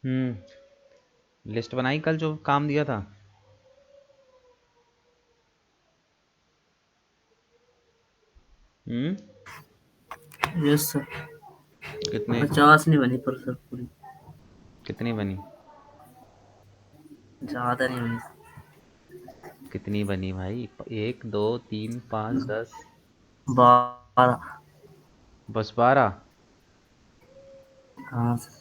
List बनाई कल जो काम दिया था? हम्म। Yes sir. कितने? 50 नहीं बनी पर सर पूरी। कितनी बनी? ज्यादा नहीं बनी। कितनी बनी भाई? 1 2 3 5 10? 12। बस 12? हाँ सर।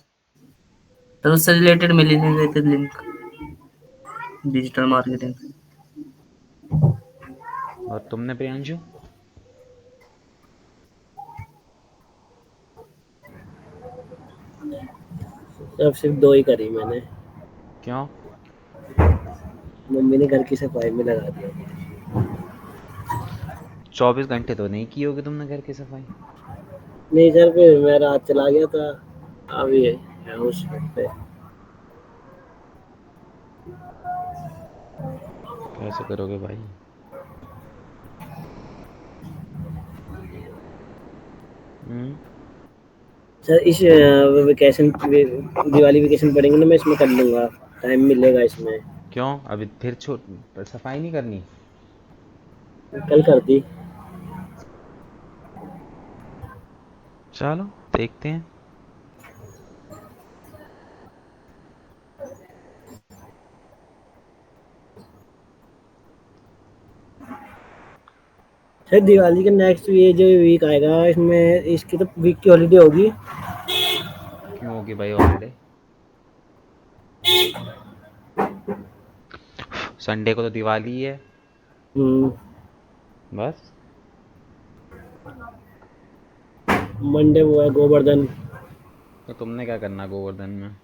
सर उससे रिलेटेड मिल ही नहीं रहे थे लिंक। Digital marketing. और तुमने प्रियांशु? अब सिर्फ 2 ही करी मैंने। क्यों? मम्मी ने घर की सफाई में लगा दिया। 24 घंटे तो नहीं की होगी तुमने घर की सफाई? नहीं सर, फिर मैं रात चला गया था। अभी है उस पे। कैसे करोगे भाई? हम्म। सर इस वेकेशन दिवाली वेकेशन पड़ेंगे ना, मैं इसमें कर लूंगा। टाइम मिलेगा इसमें। क्यों अभी फिर सफाई नहीं करनी? कल कर दी। चलो देखते हैं। सर दिवाली के नेक्स्ट ये जो वीक आएगा इसमें इसकी तो वीक की हॉलीडे होगी। क्यों होगी भाई हॉलीडे? संडे को तो दिवाली है। हम्म। बस। मंडे वो है गोवर्धन। तो तुमने क्या करना गोवर्धन में?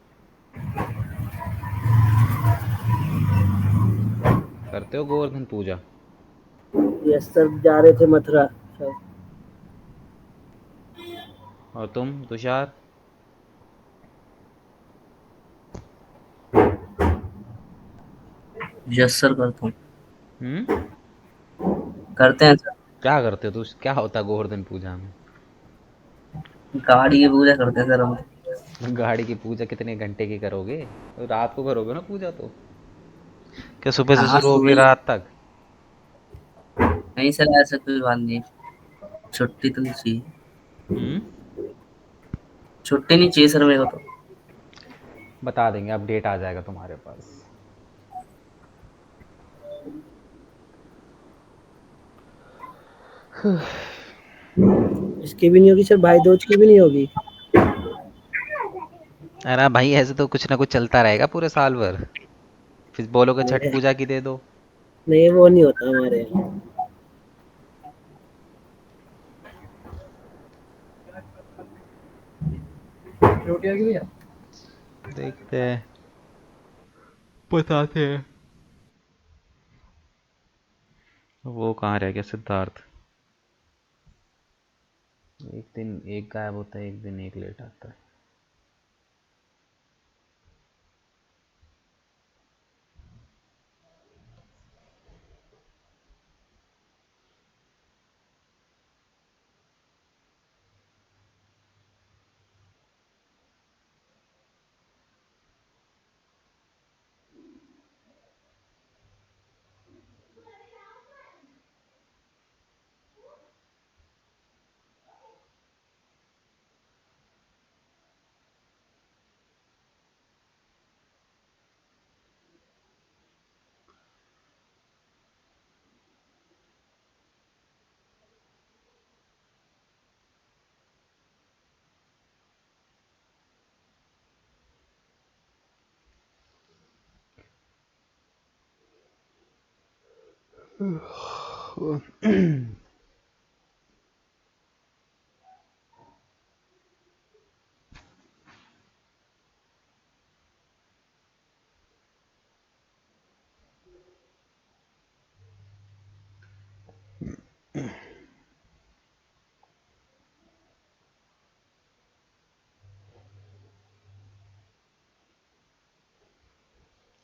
करते हो गोवर्धन पूजा? यस सर, जा रहे थे मथुरा सर। और तुम तुषार? यस सर करता हूँ। हम्म। करते हैं सर। क्या करते हो? तो क्या होता है गोवर्धन पूजा में? गाड़ी की पूजा करते हैं सर हम। गाड़ी की पूजा कितने घंटे की करोगे? तो रात को करोगे ना पूजा तो? क्या सुबह से हाँ शुरू होगी सुबह। रात तक? नहीं सर ऐसा कोई बात नहीं। छुट्टी तो नहीं चाहिए। हम्म। छुट्टी नहीं चाहिए सर मेरे को तो। बता देंगे, अपडेट आ जाएगा तुम्हारे पास। इसकी भी नहीं होगी सर, भाई दूज की भी नहीं होगी। अरे भाई ऐसे तो कुछ ना कुछ चलता रहेगा पूरे साल भर। फिर बोलोगे छठ नहीं पूजा की दे दो। नहीं, वो नहीं होता हमारे यहाँ। रोटी आ गई भैया। देखते हैं, बताते हैं। वो कहाँ रह गया सिद्धार्थ? एक दिन एक गायब होता है, एक दिन एक लेट आता है।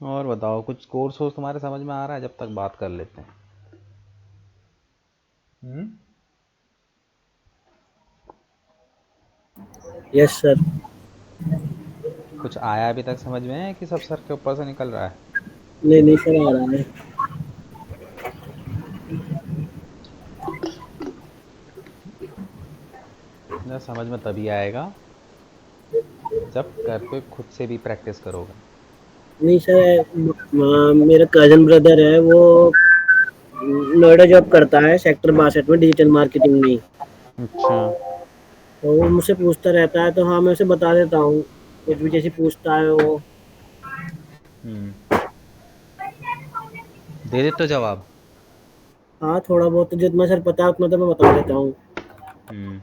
और बताओ, कुछ कोर्स वोर्स तुम्हारे समझ में आ रहा है? जब तक बात कर लेते हैं। हम्म। Yes sir. कुछ कुछ आया अभी तक समझ में कि सब सर के ऊपर से निकल रहा है? नहीं नहीं सर, आ रहा है। ना समझ में तभी आएगा जब घर पे खुद से भी प्रैक्टिस करोगे। नहीं सर, मेरा कजन ब्रदर है, वो नोएडा जॉब करता है, सेक्टर 62 में डिजिटल मार्केटिंग में। अच्छा। तो वो मुझसे पूछता रहता है, तो हाँ मैं उसे बता देता हूँ, कुछ भी जैसे पूछता है वो। हम्म। दे दे तो जवाब। हाँ थोड़ा बहुत तो जितना सर पता है उतना तो मैं बता देता हूँ। हम्म।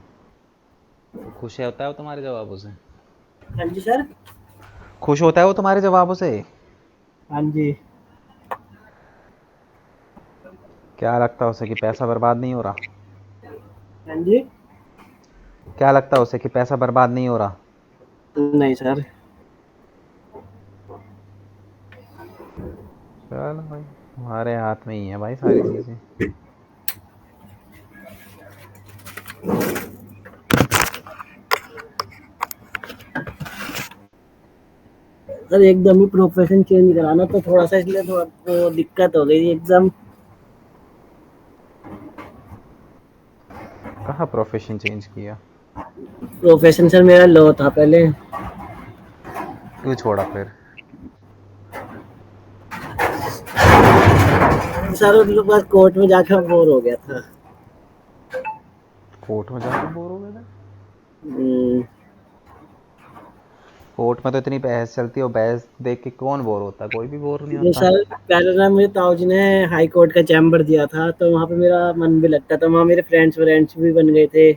तो खुश है होता है वो तुम्हारे जवाबों से? हाँ जी सर। खुश होता है वो तुम्हारे जवाबों से? हाँ जी। क्या लगता है उसे कि पैसा बर्बाद नहीं हो रहा? हाँ जी। क्या लगता है उसे कि पैसा बर्बाद नहीं हो रहा? नहीं सर। चलो भाई, तुम्हारे हाथ में ही है भाई सारी चीज़ें। सर एकदम ही प्रोफेशन चेंज कराना तो थोड़ा सा, इसलिए थोड़ा तो दिक्कत हो गई एकदम। कहाँ प्रोफेशन चेंज किया? प्रोफेशन सर मेरा लॉ था पहले। क्यों छोड़ा फिर? सर उन लोग बस कोर्ट में जाकर बोर हो गया था। कोर्ट में जाके बोर हो गए थे? हम्म, कोर्ट में तो इतनी बहस चलती है, और बहस देख के कौन बोर होता है? कोई भी बोर नहीं नहीं होता। सर, पहले ना मुझे ताऊ जी ने हाई कोर्ट का चैम्बर दिया था, तो वहाँ पे मेरा मन भी लगता था, वहाँ मेरे फ्रेंड्स व्रेंड्स भी बन गए थे।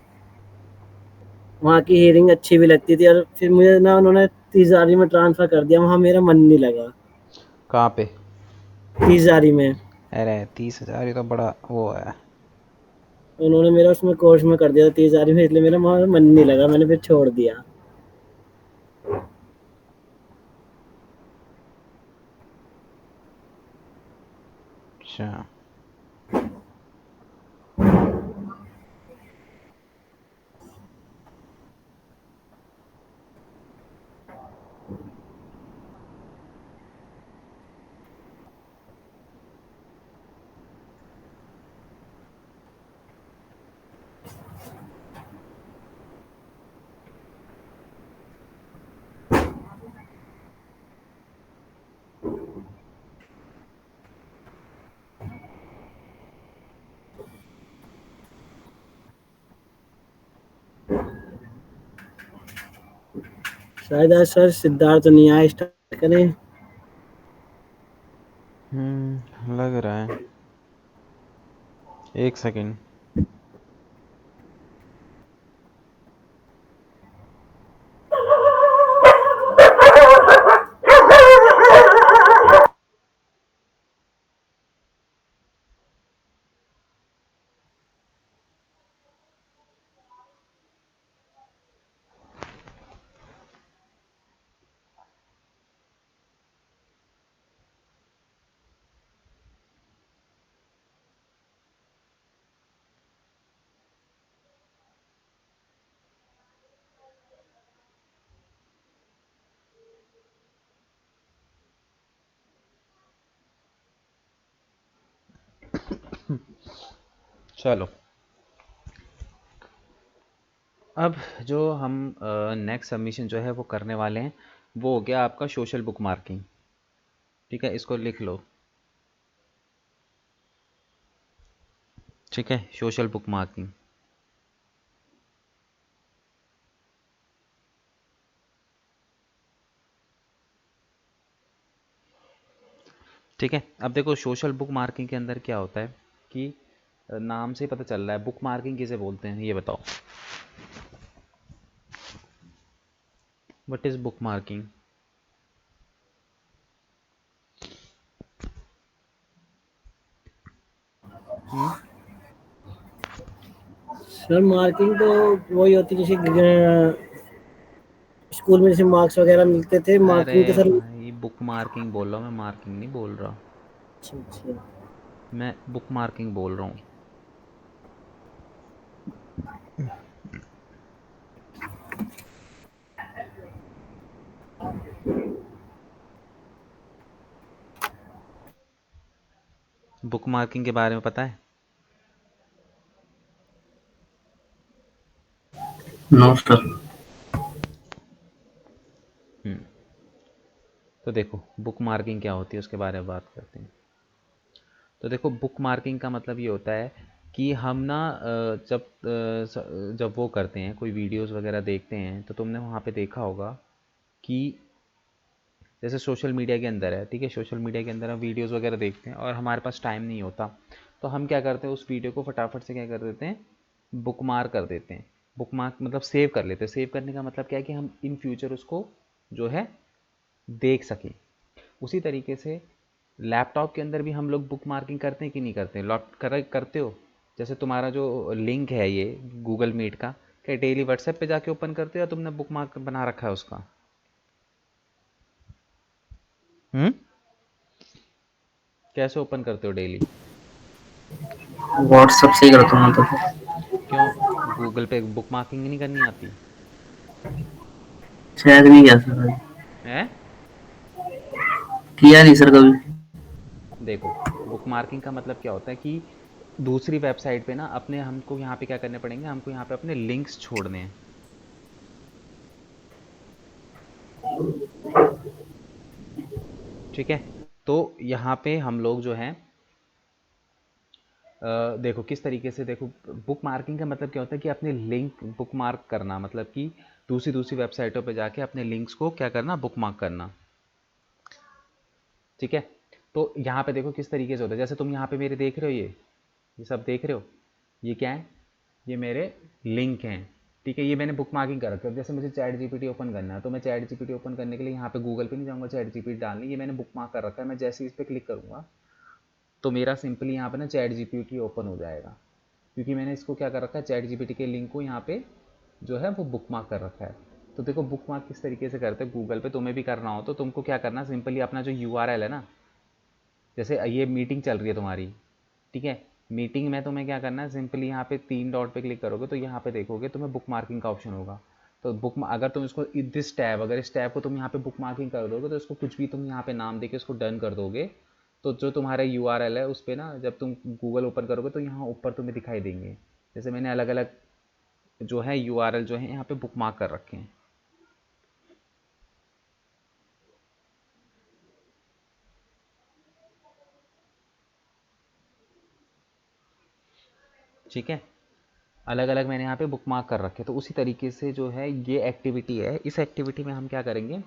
वहाँ की हियरिंग अच्छी भी लगती थी, और फिर मुझे ना उन्होंने तीसारी में ट्रांसफर कर दिया, वहाँ मेरा मन नहीं लगा। कहाँ पे? तीसारी में। अरे 30,000 ये तो बड़ा वो है। उन्होंने मेरा उसमें कोर्स में कर दिया था तीसारी में, इसलिए मेरा वहाँ मन नहीं लगा, मैंने फिर छोड़ दिया। अच्छा। शायद आज सर सिद्धार्थ नहीं आया, स्टार्ट करें। लग रहा है। एक सेकंड। चलो, अब जो हम नेक्स्ट सबमिशन जो है वो करने वाले हैं, वो हो गया आपका सोशल बुक मार्किंग। ठीक है, इसको लिख लो। ठीक है, सोशल बुक मार्किंग। ठीक है, अब देखो सोशल बुक मार्किंग के अंदर क्या होता है कि नाम से ही पता चल रहा है। बुक मार्किंग किसे बोलते हैं ये बताओ? What is book marking? Hmm. Sir marking तो वही होती है, जैसे स्कूल में जैसे मार्क्स वगैरह मिलते थे, अरे मार्किंग तो सर। भाई, बुक मार्किंग बोल रहा हूँ मैं, मार्किंग नहीं बोल रहा। अच्छा अच्छा। मैं बुक मार्किंग बोल रहा हूँ। बुक मार्किंग के बारे में पता है? No sir. हम्म। तो देखो बुक मार्किंग क्या होती है उसके बारे में बात करते हैं। तो देखो बुक मार्किंग का मतलब ये होता है कि हम ना जब वो करते हैं कोई वीडियोस वगैरह देखते हैं तो तुमने वहाँ पे देखा होगा कि जैसे सोशल मीडिया के अंदर है, ठीक है, सोशल मीडिया के अंदर हम वीडियोस वगैरह देखते हैं और हमारे पास टाइम नहीं होता, तो हम क्या करते हैं उस वीडियो को फटाफट से क्या कर देते हैं, बुक मार्क कर देते हैं। बुक मार्क मतलब सेव कर लेते हैं। सेव करने का मतलब क्या है कि हम इन फ्यूचर उसको जो है देख सकें। उसी तरीके से लैपटॉप के अंदर भी हम लोग बुक मार्किंग करते हैं कि नहीं करते हैं? करते हो? जैसे तुम्हारा जो लिंक है ये गूगल मीट का, क्या डेली व्हाट्सएप पे जाके ओपन करते हो या तुमने बुक मार्क बना रखा है उसका? हम्म। कैसे ओपन करते हो डेली? व्हाट्सएप से ही करता हूँ तो फिर। क्यों? गूगल पे बुक मार्किंग नहीं करनी आती शायद नहीं किया सर कभी। है? किया नहीं सर कभी। देखो बुक मार्किंग का मतलब क्या होता है कि दूसरी वेबसाइट पे ना अपने हमको यहाँ पे क्या करने पड़ेंगे, हमको यहाँ पे अपने लिंक्स छोड़ने हैं। ठीक है। तो यहाँ पे हम लोग जो है देखो किस तरीके से, देखो बुक मार्किंग का मतलब क्या होता है कि अपने लिंक बुक मार्क करना, मतलब कि दूसरी दूसरी वेबसाइटों पे जाके अपने लिंक्स को क्या करना, बुक मार्क करना। ठीक है। तो यहाँ पे देखो किस तरीके से होता है, जैसे तुम यहाँ पे मेरे देख रहे हो, ये सब देख रहे हो, ये क्या है, ये मेरे लिंक हैं। ठीक है, ये मैंने बुक मार्किंग कर रखा है। जैसे मुझे चैट जीपीटी ओपन करना है तो मैं चैट जीपीटी ओपन करने के लिए यहाँ पे गूगल पे नहीं जाऊँगा चैट जीपीटी डालने, ये मैंने बुक मार्क कर रखा है। मैं जैसे ही इस पर क्लिक करूँगा तो मेरा सिंपली यहाँ पे ना चैट जीपीटी ओपन हो जाएगा, क्योंकि मैंने इसको क्या कर रखा है, चैट जीपीटी के लिंक को यहाँ पे जो है वो बुक मार्क कर रखा है। तो देखो बुक मार्क किस तरीके से करते हैं गूगल पे, तुम्हें भी करना हो तो तुमको क्या करना, सिंपली अपना जो यूआरएल है ना, जैसे ये मीटिंग चल रही है तुम्हारी, ठीक है, मीटिंग में तुम्हें क्या करना है, सिंपली यहाँ पे 3 डॉट पे क्लिक करोगे तो यहाँ पे देखोगे तुम्हें बुक मार्किंग का ऑप्शन होगा। तो अगर तुम इसको दिस टैब, अगर इस टैब को तुम यहाँ पे बुक मार्किंग कर दोगे तो इसको कुछ भी तुम यहाँ पे नाम देके उसको डन कर दोगे, तो जो तुम्हारा यूआरएल है उस पर ना जब तुम गूगल ओपन करोगे तो यहाँ ऊपर तुम्हें दिखाई देंगे। जैसे मैंने अलग अलग जो है यूआरएल जो है यहाँ पे बुक मार्क कर रखे हैं। ठीक है, अलग अलग मैंने यहाँ पे बुक मार्क कर रखे। तो उसी तरीके से जो है ये एक्टिविटी है, इस एक्टिविटी में हम क्या करेंगे,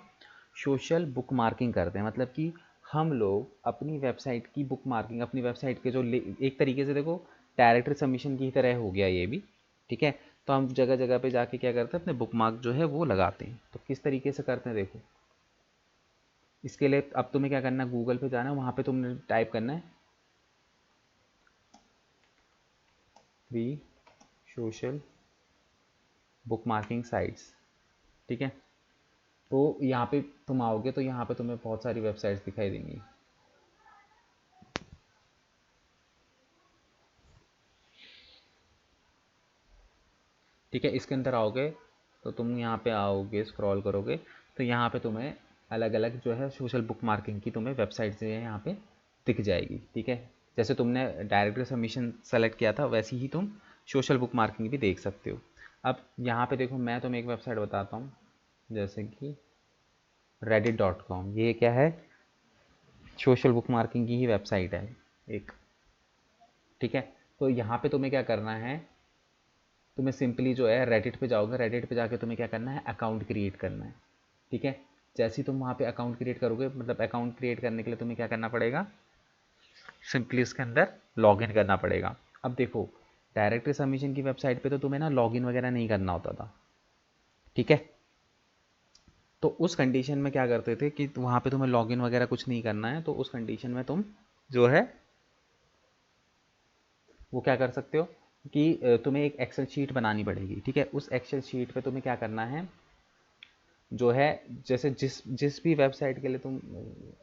सोशल बुक मार्किंग करते हैं। मतलब कि हम लोग अपनी वेबसाइट की बुक मार्किंग, अपनी वेबसाइट के जो एक तरीके से देखो डायरेक्टरी सबमिशन की तरह हो गया ये भी। ठीक है, तो हम जगह जगह पे जाके क्या करते हैं, अपने बुक मार्क जो है वो लगाते हैं। तो किस तरीके से करते हैं देखो, इसके लिए अब तुम्हें क्या करना है, गूगल पे जाना है, वहाँ पे तुमने टाइप करना है free social book marking sites. ठीक है, तो यहाँ पे तुम आओगे तो यहाँ पे तुम्हें बहुत सारी वेबसाइट्स दिखाई देंगी। ठीक है, इसके अंदर आओगे तो तुम यहाँ पे आओगे, स्क्रॉल करोगे तो यहाँ पे तुम्हें अलग अलग जो है सोशल बुक मार्किंग की तुम्हें वेबसाइट जो है यहाँ पे दिख जाएगी। ठीक है, जैसे तुमने डायरेक्टरी सबमिशन सेलेक्ट किया था वैसे ही तुम सोशल बुक मार्किंग भी देख सकते हो। अब यहाँ पे देखो मैं तुम्हें एक वेबसाइट बताता हूँ, जैसे कि reddit.com, ये क्या है, सोशल बुक मार्किंग की ही वेबसाइट है एक। ठीक है, तो यहाँ पे तुम्हें क्या करना है, तुम्हें सिंपली जो है रेडिट पे जाओगे, रेडिट पे जाके तुम्हें क्या करना है, अकाउंट क्रिएट करना है। ठीक है, जैसे ही तुम वहाँ पे अकाउंट क्रिएट करोगे, मतलब अकाउंट क्रिएट करने के लिए तुम्हें क्या करना पड़ेगा, सिंपली इसके अंदर लॉगिन करना पड़ेगा। अब देखो डायरेक्टरी सबमिशन की वेबसाइट पे तो तुम्हें ना लॉगिन वगैरह नहीं करना होता था। ठीक है, तो उस कंडीशन में क्या करते थे कि वहाँ पे तुम्हें लॉगिन वगैरह कुछ नहीं करना है, तो उस कंडीशन में तुम जो है वो क्या कर सकते हो कि तुम्हें एक एक्सेल शीट बनानी पड़ेगी। ठीक है, उस एक्सेल शीट पे तुम्हें क्या करना है, जो है जैसे जिस जिस भी वेबसाइट के लिए तुम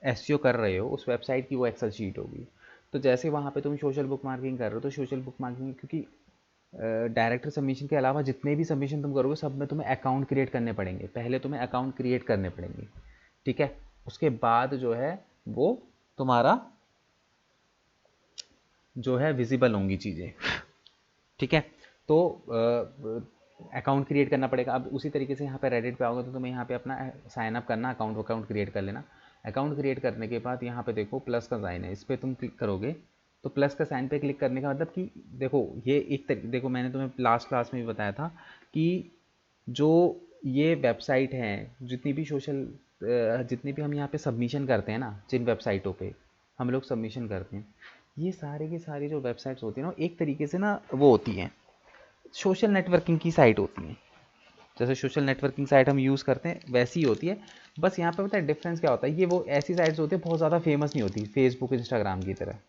एसईओ कर रहे हो उस वेबसाइट की वो एक्सेल शीट होगी। तो जैसे वहाँ पे तुम सोशल बुक मार्किंग कर रहे हो तो सोशल बुक मार्किंग, क्योंकि डायरेक्टर सबमिशन के अलावा जितने भी सबमिशन तुम करोगे सब में तुम्हें अकाउंट क्रिएट करने पड़ेंगे, पहले तुम्हें अकाउंट क्रिएट करने पड़ेंगे। ठीक है, उसके बाद जो है वो तुम्हारा जो है विजिबल होंगी चीज़ें, ठीक है। तो अकाउंट क्रिएट करना पड़ेगा। अब उसी तरीके से यहाँ पे रेडिट पे आओगे तो तुम्हें यहाँ पे अपना साइन अप करना, अकाउंट क्रिएट कर लेना। अकाउंट क्रिएट करने के बाद यहाँ पे देखो प्लस का साइन है, इस पर तुम क्लिक करोगे तो प्लस का साइन पे क्लिक करने का मतलब कि देखो ये एक देखो मैंने तुम्हें लास्ट क्लास में भी बताया था कि जो ये वेबसाइट हैं, जितनी भी जितनी भी हम यहाँ पे सबमिशन करते हैं ना, जिन वेबसाइटों पे हम लोग सबमिशन करते हैं, ये सारे की सारी जो वेबसाइट्स होती हैं ना, एक तरीके से ना वो होती हैं सोशल नेटवर्किंग की साइट होती हैं। जैसे सोशल नेटवर्किंग साइट हम यूज़ करते हैं वैसी ही होती है। बस यहाँ पे पता है डिफरेंस क्या होता है, ये वो ऐसी साइट्स होती है बहुत ज़्यादा फेमस नहीं होती फेसबुक इंस्टाग्राम की तरह,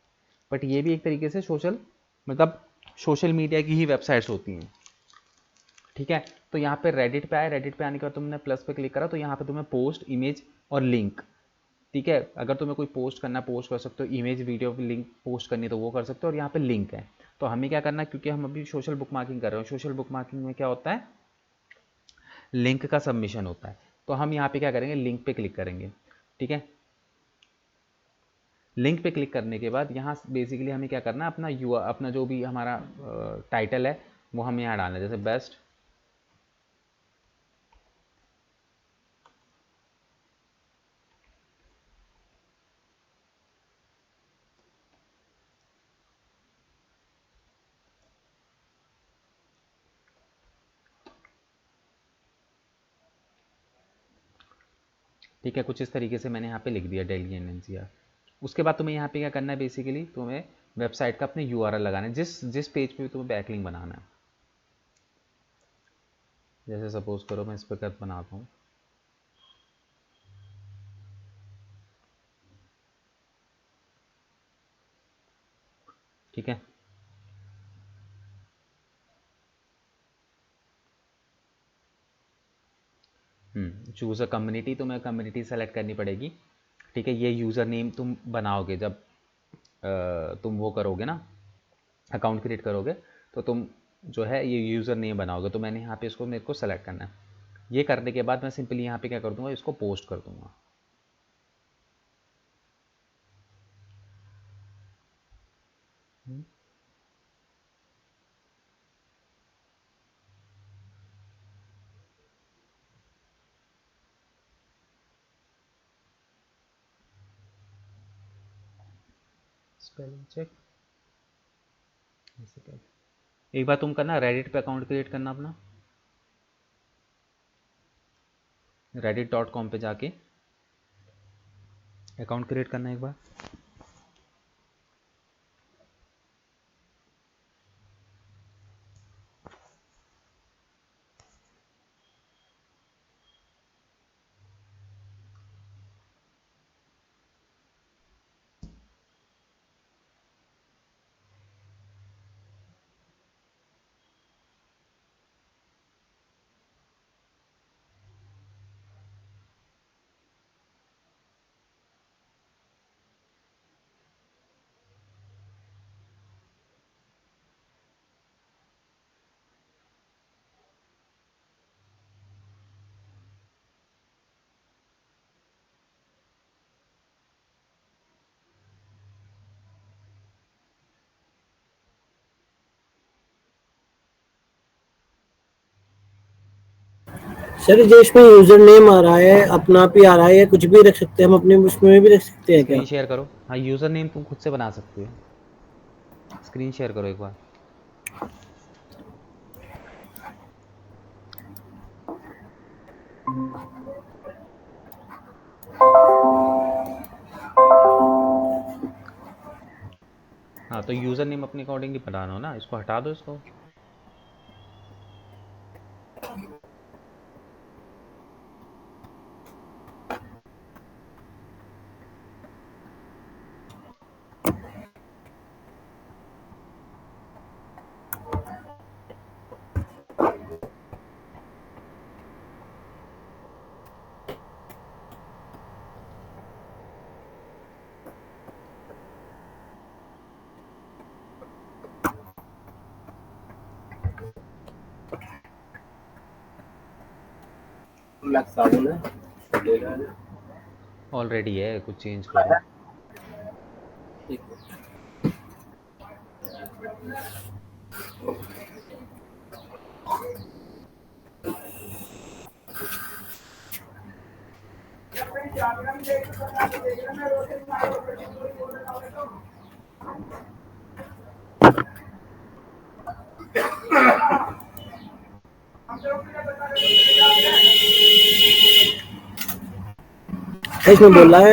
बट ये भी एक तरीके से मतलब सोशल मीडिया की ही वेबसाइट्स होती हैं, ठीक है। तो यहाँ पे रेडिट पे आए, रेडिट पे आने के बाद तुमने प्लस पे क्लिक करा तो यहाँ पे तुम्हें पोस्ट, इमेज और लिंक, ठीक है। अगर तुम्हें कोई पोस्ट करना पोस्ट कर सकते हो, इमेज वीडियो लिंक पोस्ट करनी तो वो कर सकते हो, और यहाँ पे लिंक है। तो हमें क्या करना है, क्योंकि हम अभी सोशल बुक मार्किंग कर रहे हो, सोशल बुक मार्किंग में क्या होता है, लिंक का सबमिशन होता है। तो हम यहाँ पे क्या करेंगे, लिंक पे क्लिक करेंगे, ठीक है। लिंक पे क्लिक करने के बाद यहाँ बेसिकली हमें क्या करना है, अपना जो भी हमारा टाइटल है वो हमें यहाँ डालना है, जैसे बेस्ट ठीक है, कुछ इस तरीके से मैंने यहाँ पे लिख दिया दिल्ली एनसीआर। उसके बाद तुम्हें यहाँ पे क्या करना है, बेसिकली तुम्हें वेबसाइट का अपने यूआरएल लगाना है, जिस जिस पेज पे भी तुम्हें बैकलिंक बनाना है। जैसे सपोज करो मैं इस पर बनाता हूँ, ठीक है। चूज़ अ कम्युनिटी, तुम्हें कम्युनिटी सेलेक्ट करनी पड़ेगी, ठीक है। ये यूज़र नेम तुम बनाओगे जब तुम वो करोगे ना, अकाउंट क्रिएट करोगे, तो तुम जो है ये यूज़र नेम बनाओगे। तो मैंने यहाँ पे इसको मेरे को सेलेक्ट करना है। ये करने के बाद मैं सिंपली यहाँ पे क्या कर दूंगा, इसको पोस्ट कर दूंगा। स्पेलिंग चेक, एक बार तुम करना रेडिट पे अकाउंट क्रिएट करना अपना, reddit.com पे जाके अकाउंट क्रिएट करना एक बार। सर जो इसमें यूजर नेम आ रहा है अपना आप ही आ रहा है या कुछ भी रख सकते हैं हम अपने उसमें भी रख सकते हैं क्या? स्क्रीन शेयर करो, हाँ यूज़र नेम तुम खुद से बना सकते हो, स्क्रीन शेयर करो एक बार। हाँ तो यूज़र नेम अपने अकॉर्डिंग ही बनाना हो ना, इसको हटा दो इसको। ऑलरेडी है, कुछ चेंज करो। इसमें बोल रहा है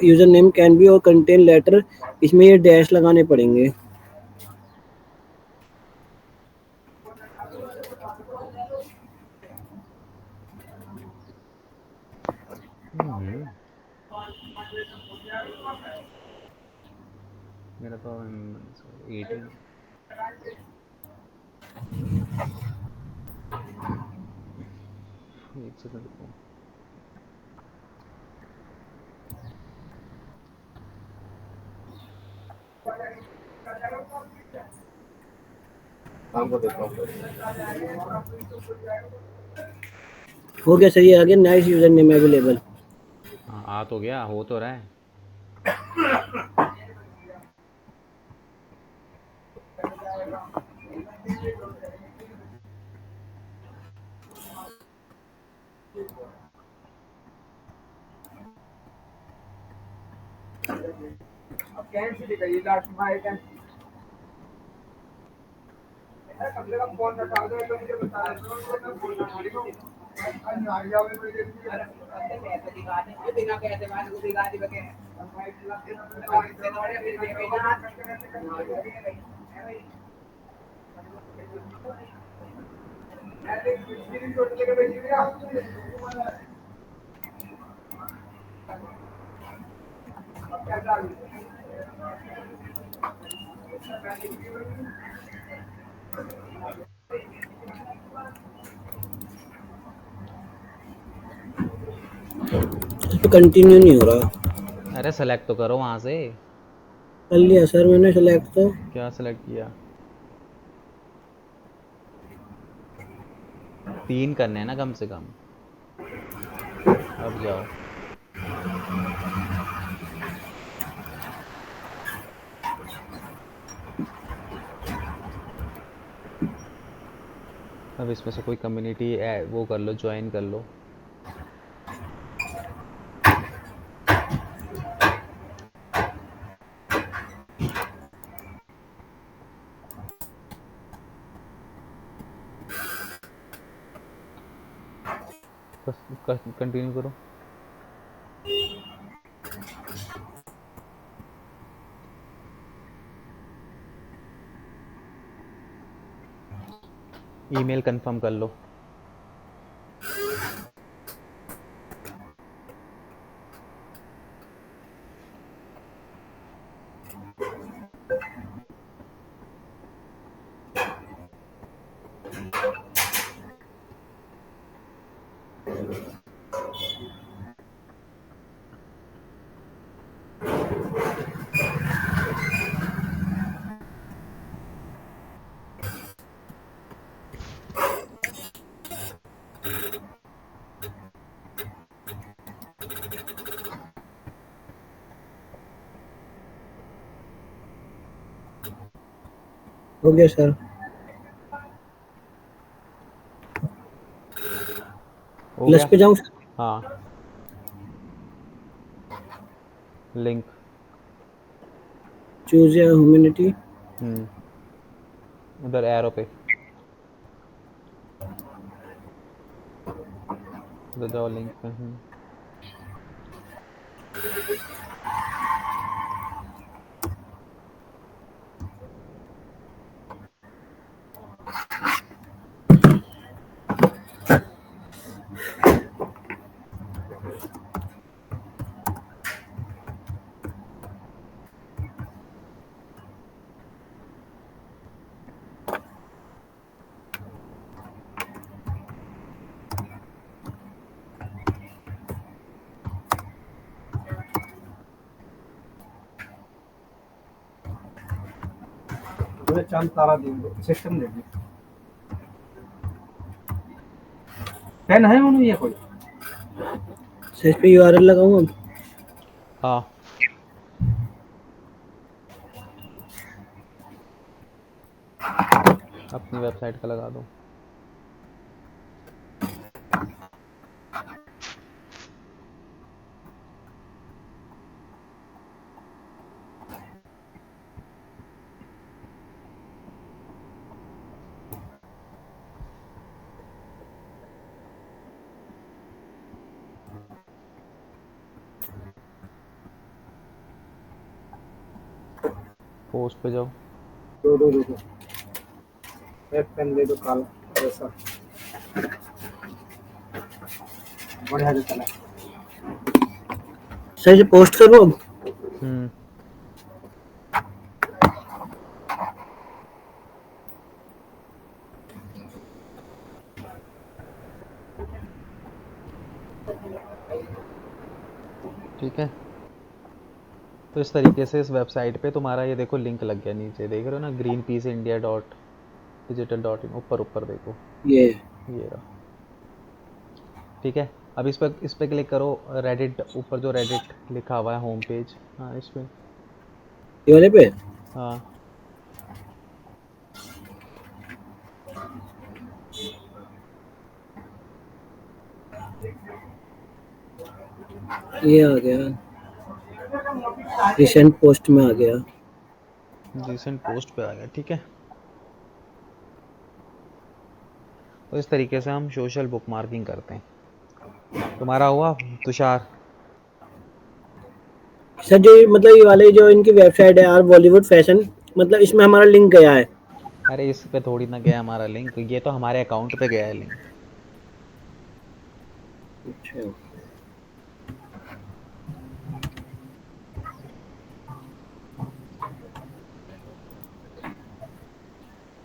यूजर नेम कैन बी और कंटेन लेटर, इसमें ये डैश लगाने पड़ेंगे। मेरा तो 18 एक सेकंड रुको। हो गया सही है, आगे नाइस यूजर नेम अवेलेबल। हाँ आ तो गया, हो तो रहा है। कंटिन्यू नहीं हो रहा। अरे सेलेक्ट तो करो वहां से। कर लिया सर मैंने सेलेक्ट तो। क्या सेलेक्ट किया? 3 करने हैं ना कम से कम। अब जाओ। अब इसमें से कोई कम्युनिटी वो कर लो, ज्वाइन कर लो। बस कंटिन्यू करो। ईमेल कंफर्म कर लो। हो गया सर। हो प्लस गया। पे जाऊँ? हाँ, लिंक। चूज या ह्यूमैनिटी। उधर एरो पे उधर जाओ, लिंक पे। चांद तारा दिन सिस्टम देखिए पेन है उन्होंने ये कोई सर इस पे यूआरएल लगाऊं अब? हाँ, अपनी वेबसाइट का लगा दो। पोस्ट पे जाओ। दो एक पेन दे दो काला ऐसा बढ़िया जो चला। सर ये पोस्ट करो अब। हम्म। ठीक है, तो इस तरीके से इस वेबसाइट पे तुम्हारा ये देखो लिंक लग गया, नीचे देख रहे हो ना, green peas India dot digital dot in, ऊपर ऊपर देखो, ये ये रहा। ठीक है, अब इस पर क्लिक करो, रेडिट, ऊपर जो रेडिट लिखा हुआ है होम पेज, हाँ इस पे, ये वाले पे। हाँ ये आ गया, रिसेंट पोस्ट में आ गया। रिसेंट पोस्ट पे आ गया। ठीक है, तो इस तरीके से हम सोशल बुक मार्किंग करते हैं। तुम्हारा हुआ तुषार? सर जो मतलब ये वाले जो इनकी वेबसाइट है यार, बॉलीवुड फैशन, मतलब इसमें हमारा लिंक गया है। अरे इस पे थोड़ी ना गया हमारा लिंक, ये तो हमारे अकाउंट पे गया है लिंक। अच्छा,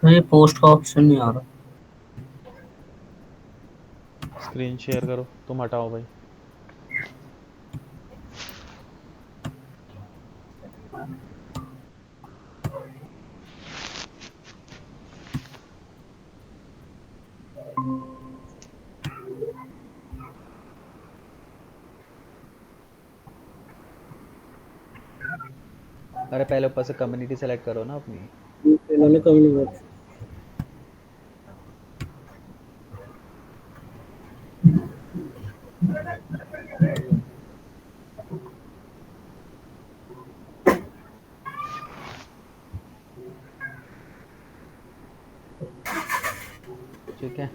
तो ये पोस्ट का ऑप्शन नहीं आ रहा। स्क्रीन शेयर करो, तुम हटाओ भाई। अरे पहले ऊपर से कम्युनिटी सेलेक्ट करो ना अपनी। इन्होंने कम नहीं बोला। ठीक है,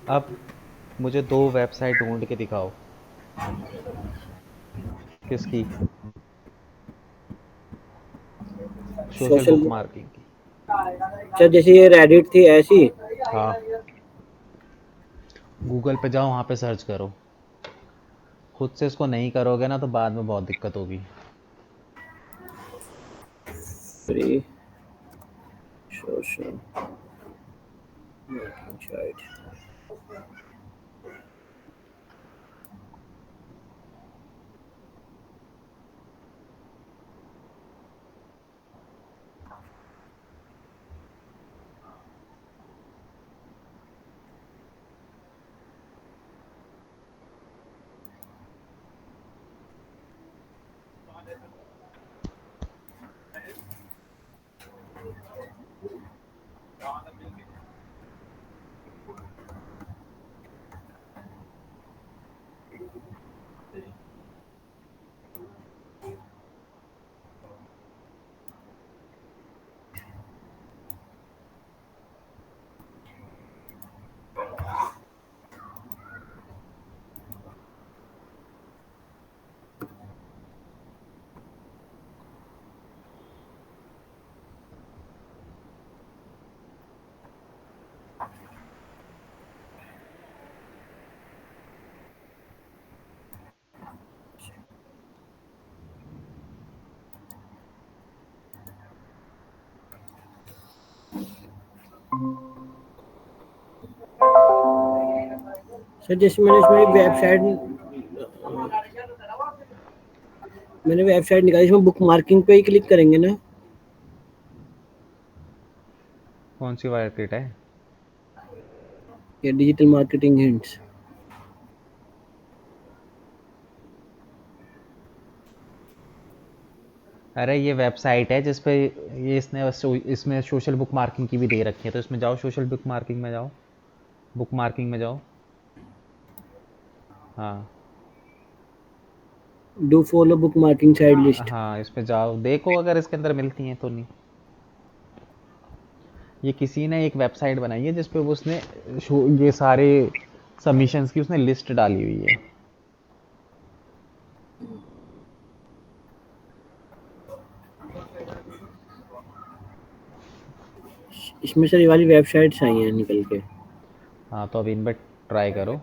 अब मुझे दो वेबसाइट ढूंढ के दिखाओ। किसकी? Social social book book, marking की। सर जैसे ये रेडिट थी ऐसी। हाँ, गूगल पे जाओ, वहाँ पे सर्च करो। खुद से इसको नहीं करोगे ना तो बाद में बहुत दिक्कत होगी। Free social site. सर जैसे मैंने इसमें वेबसाइट, मैंने वेबसाइट निकाली, इसमें बुक मार्किंग पे ही क्लिक करेंगे ना? कौन सी मार्केट है? ये डिजिटल मार्केटिंग हिंट्स। अरे ये वेबसाइट है जिस पे ये इसमें सोशल बुक मार्किंग की भी दे रखी है, तो इसमें जाओ, सोशल बुक मार्किंग में जाओ, बुक मार्किंग में जाओ। हाँ do follow book marking side list. हाँ, इस पे जाओ, देखो अगर इसके अंदर मिलती हैं तो। नहीं, ये किसी ने एक वेबसाइट बनाई है जिस पे वो उसने ये सारे सबमिशंस की उसने लिस्ट डाली हुई है। इसमें से ये वाली वेबसाइट्स आई हैं निकल के। हाँ, तो अब इन पर ट्राई करो।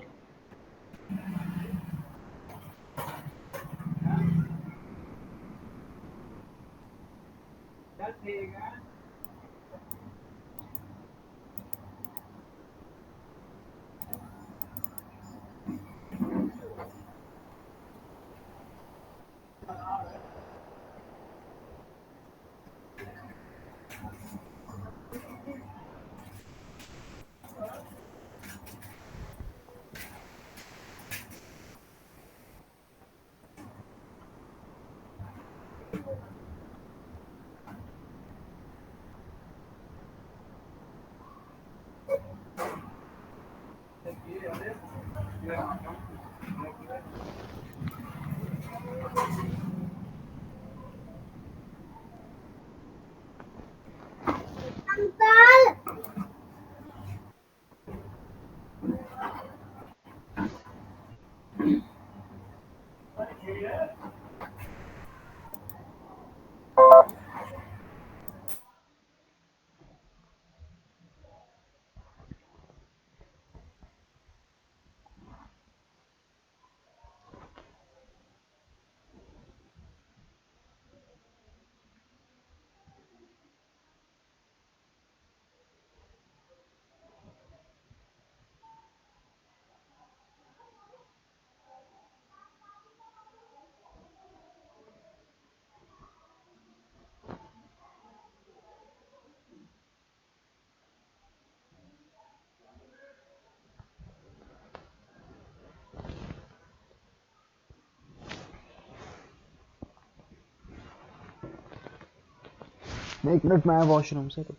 एक मिनट, मैं वॉशरूम से, तो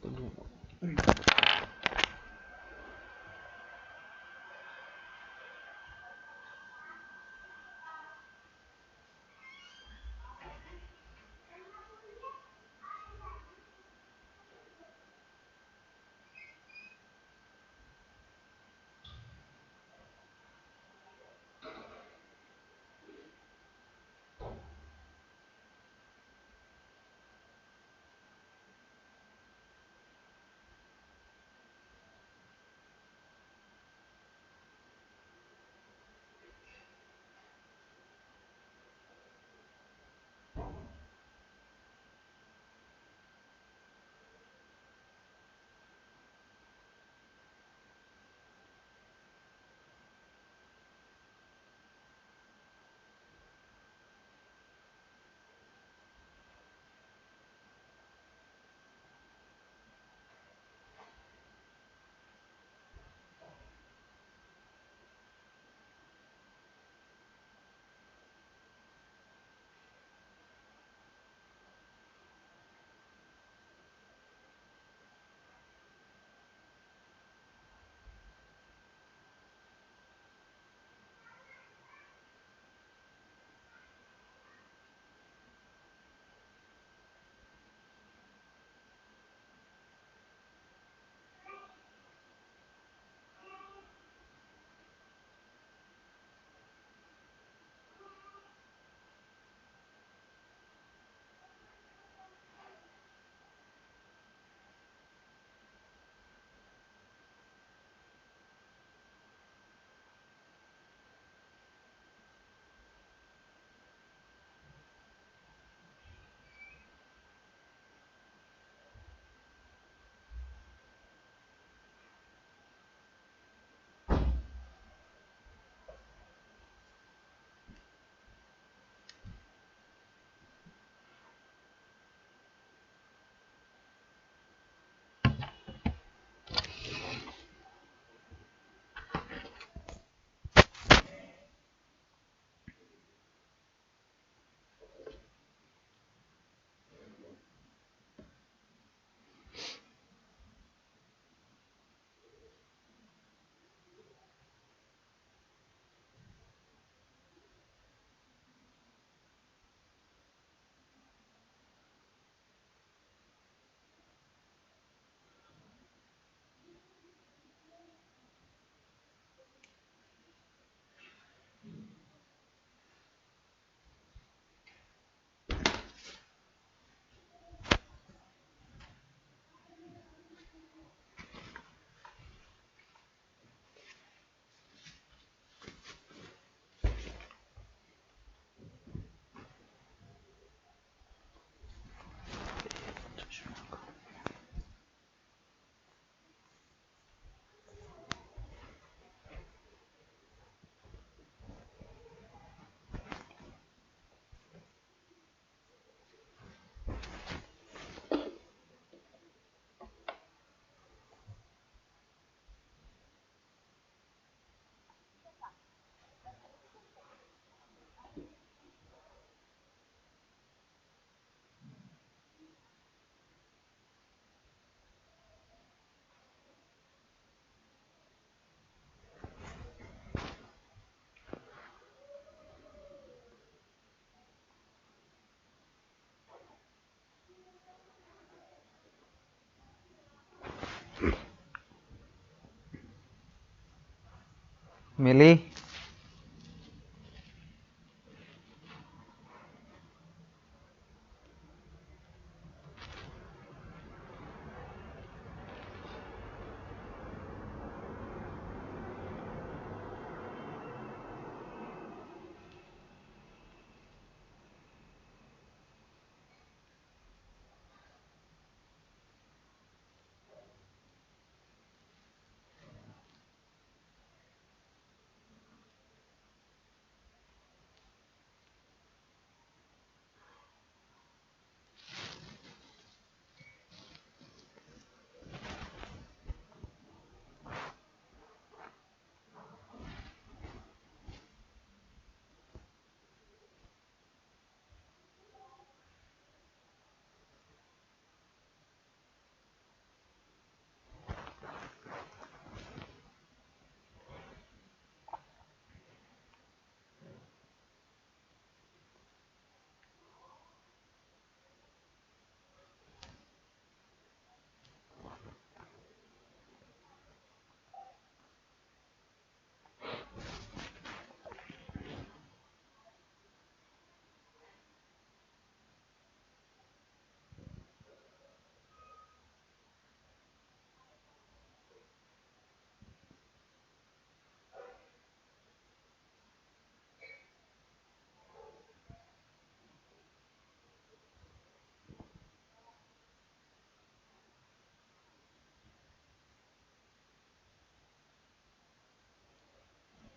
मिली।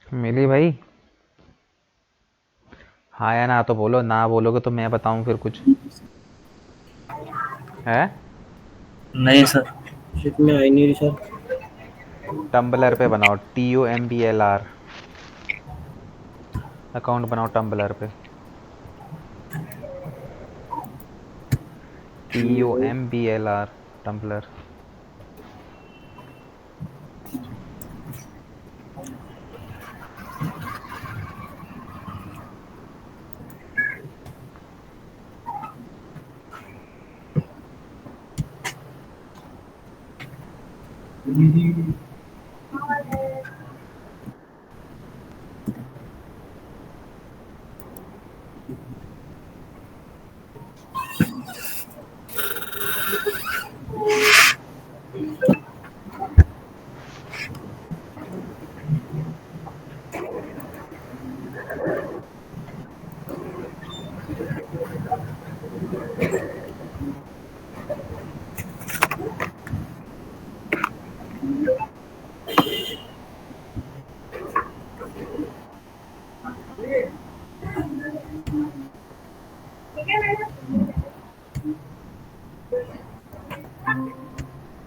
मिली भाई। हाँ या ना तो बोलो, ना बोलोगे तो मैं बताऊं फिर कुछ है। नहीं सर। इसमें आई नहीं रही सर। टम्बलर पे बनाओ, TUMBLR। अकाउंट बनाओ टम्बलर पे, TUMBLR, टम्बलर।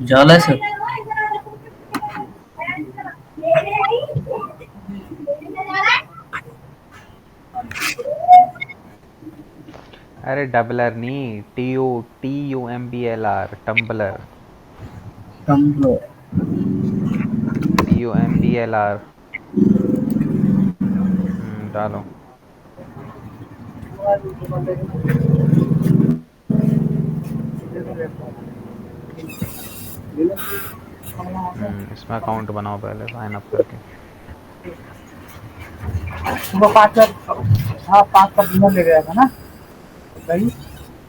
जाला है सर। अरे डबलर नहीं, TUMBLR, टम्बलर। टम्बलर। TUMBLR। डालो। इसमें अकाउंट बनाओ पहले, साइन अप करके। सुबह 5 का, हाँ 5 का डिनर ले गया था ना, दही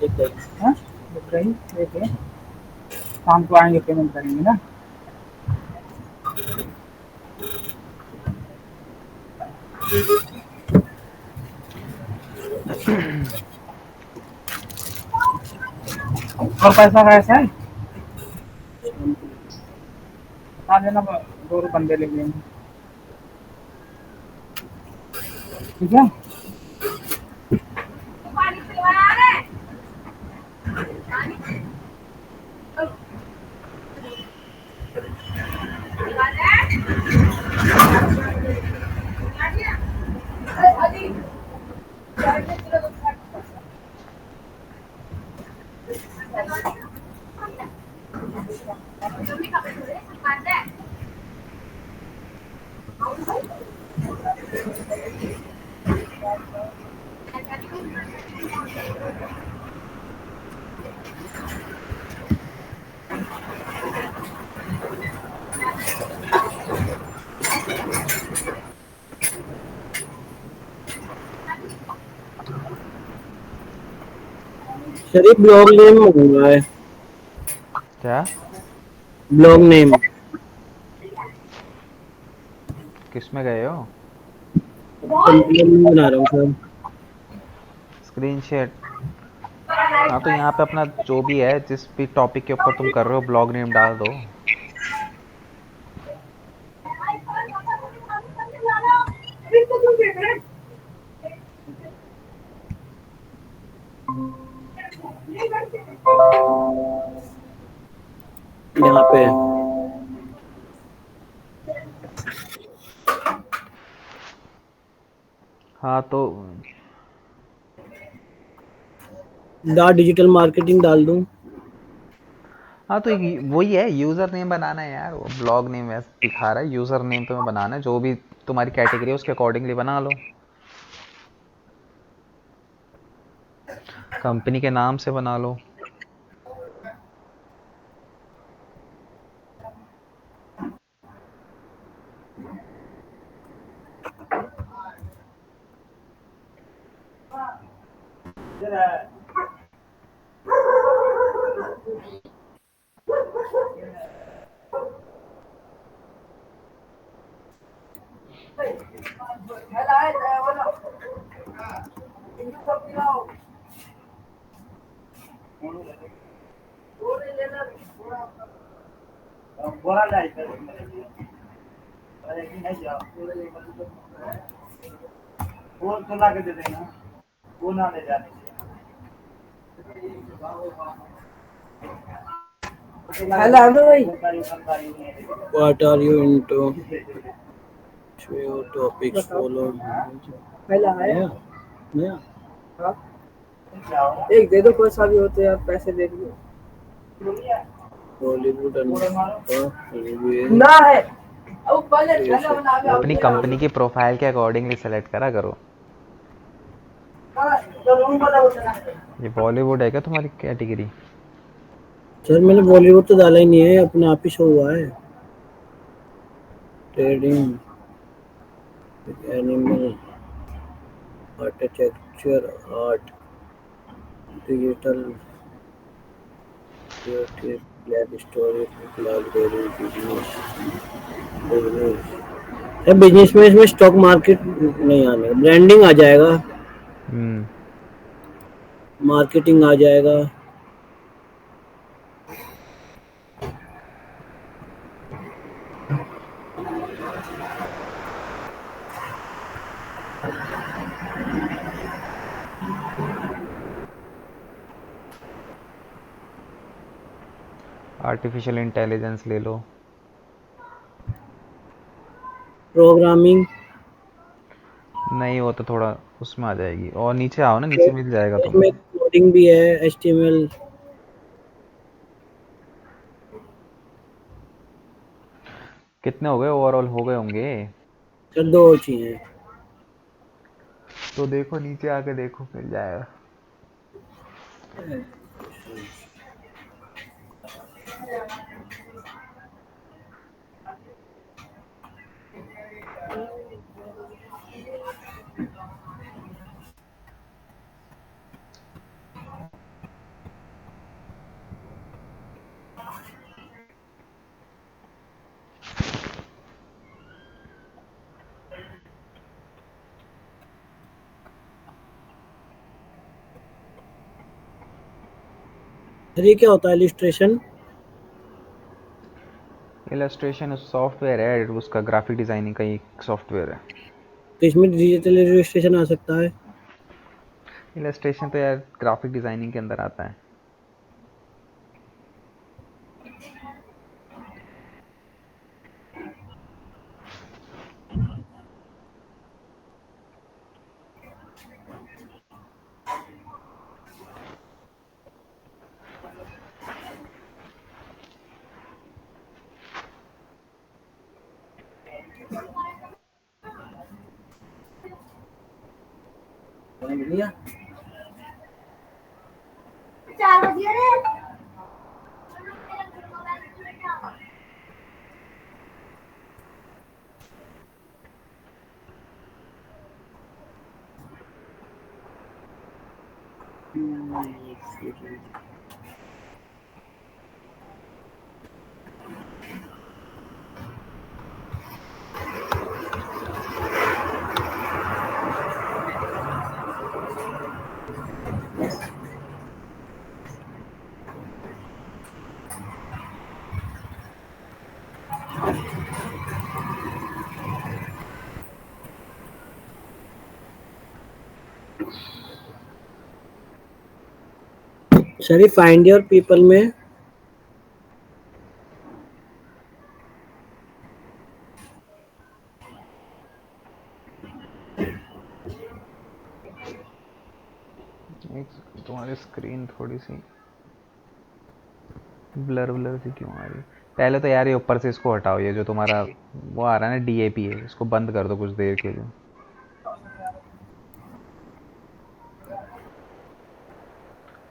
एक दही। हाँ, एक दही लेके शाम को आएंगे, पेमेंट करेंगे ना। और पैसा कैसा है बता देना, 2 बंदे ले लेंगे, ठीक है। सर ये ब्लॉग नेम मंगा है। क्या? Blog name. किस में गए हो? कंप्लेन बना रहा हूँ सर। Screen share. हाँ तो यहाँ पे अपना जो भी है, जिस भी टॉपिक के ऊपर तुम कर रहे हो, ब्लॉग नेम डाल दो। यहाँ पे हाँ तो द डिजिटल मार्केटिंग डाल दूँ। हाँ तो वही है, यूज़र नेम बनाना है यार। वो ब्लॉग नेम वैसे दिखा रहा है, यूज़र नेम तुम्हें बनाना है, जो भी तुम्हारी कैटेगरी है उसके अकॉर्डिंगली बना लो। कंपनी के नाम से बना लो। What are you into? Few topics follow. नया नया एक दे दो, कोई सा भी होते यार, पैसे दे दो। बॉलीवुड ना है। अपनी कंपनी की प्रोफाइल के अकॉर्डिंगली सेलेक्ट करा करो। ये बॉलीवुड है क्या तुम्हारी कैटेगरी? सर मैंने बॉलीवुड तो डाला ही नहीं है, अपने आप ही शो हुआ है। Trading, animal, architecture, art, digital, creative, black story, library, business. Business business में इसमें स्टॉक मार्केट नहीं आने, ब्रांडिंग आ जाएगा, हम्म। मार्केटिंग आ जाएगा। आर्टिफिशियल इंटेलिजेंस ले लो। प्रोग्रामिंग, नहीं, वो तो थोड़ा उसमें आ जाएगी, और नीचे आओ ना, नीचे मिल जाएगा तुम्हें। इसमें कोडिंग भी है, एचटीएमएल। कितने हो गए ओवरऑल? हो गए होंगे। सर दो चाहिए। तो देखो नीचे आके देखो, मिल जाएगा। सर ये क्या होता है इलिस्ट्रेशन? इलस्ट्रेशन सॉफ्टवेयर है, उसका ग्राफिक डिजाइनिंग का एक सॉफ्टवेयर है। तो इसमें डिजिटल इलिस्ट्रेशन आ सकता है? इलस्ट्रेशन तो यार ग्राफिक डिजाइनिंग के अंदर आता है। सर फाइंड योर पीपल में तुम्हारी स्क्रीन थोड़ी सी ब्लर ब्लर सी क्यों आ रही है? पहले तो यार ये ऊपर से इसको हटाओ, ये जो तुम्हारा वो आ रहा है ना डीएपी है, इसको बंद कर दो कुछ देर के लिए।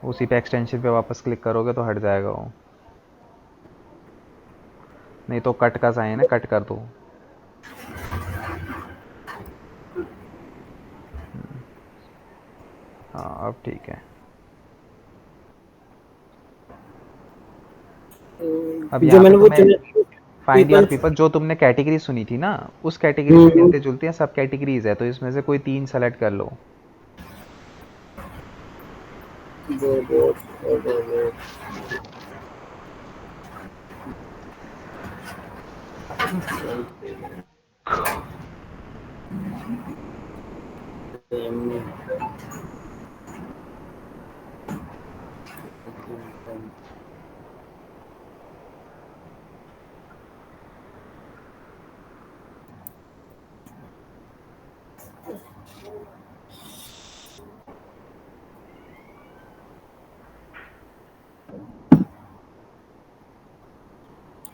उसी पे एक्सटेंशन पे वापस क्लिक करोगे तो हट जाएगा वो, नहीं तो कट का साइन है, कट कर दो। हाँ अब ठीक है। अब जो यहाँ पे मैंने वो तुम्हें चुने फाइंड योर पीपल। पीपल, जो तुमने कैटेगरी सुनी थी ना उस कैटेगरी से मिलते जुलती हैं सब कैटेगरीज है, तो इसमें से कोई 3 सेलेक्ट कर लो।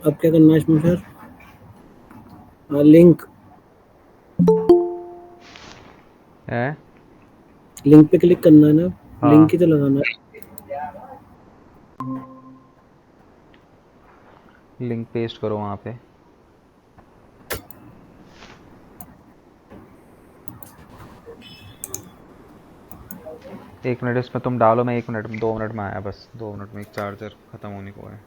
अब क्या करना है इसमें सर? लिंक है लिंक पे क्लिक करना है ना? लिंक हाँ, ही तो लगाना है। लिंक पेस्ट करो वहाँ पे। एक मिनट इसमें तुम डालो, मैं 1 मिनट 2 मिनट में आया, बस 2 मिनट में एक चार्जर ख़त्म होने को है।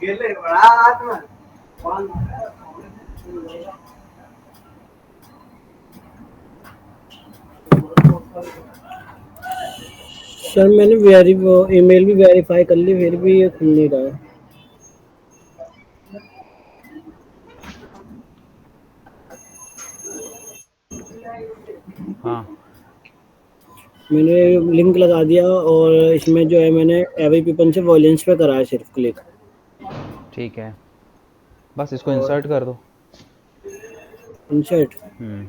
गेले बड़ा हाथ में सर मैंने ईमेल भी वेरीफाई कर ली, फिर भी ये खुल नहीं रहा है। हाँ मैंने लिंक लगा दिया और इसमें जो है मैंने एवी पीपन से वॉल्यूम्स पे करा है सिर्फ क्लिक। ठीक है, बस इसको और इंसर्ट कर दो। इंसर्ट हम्म,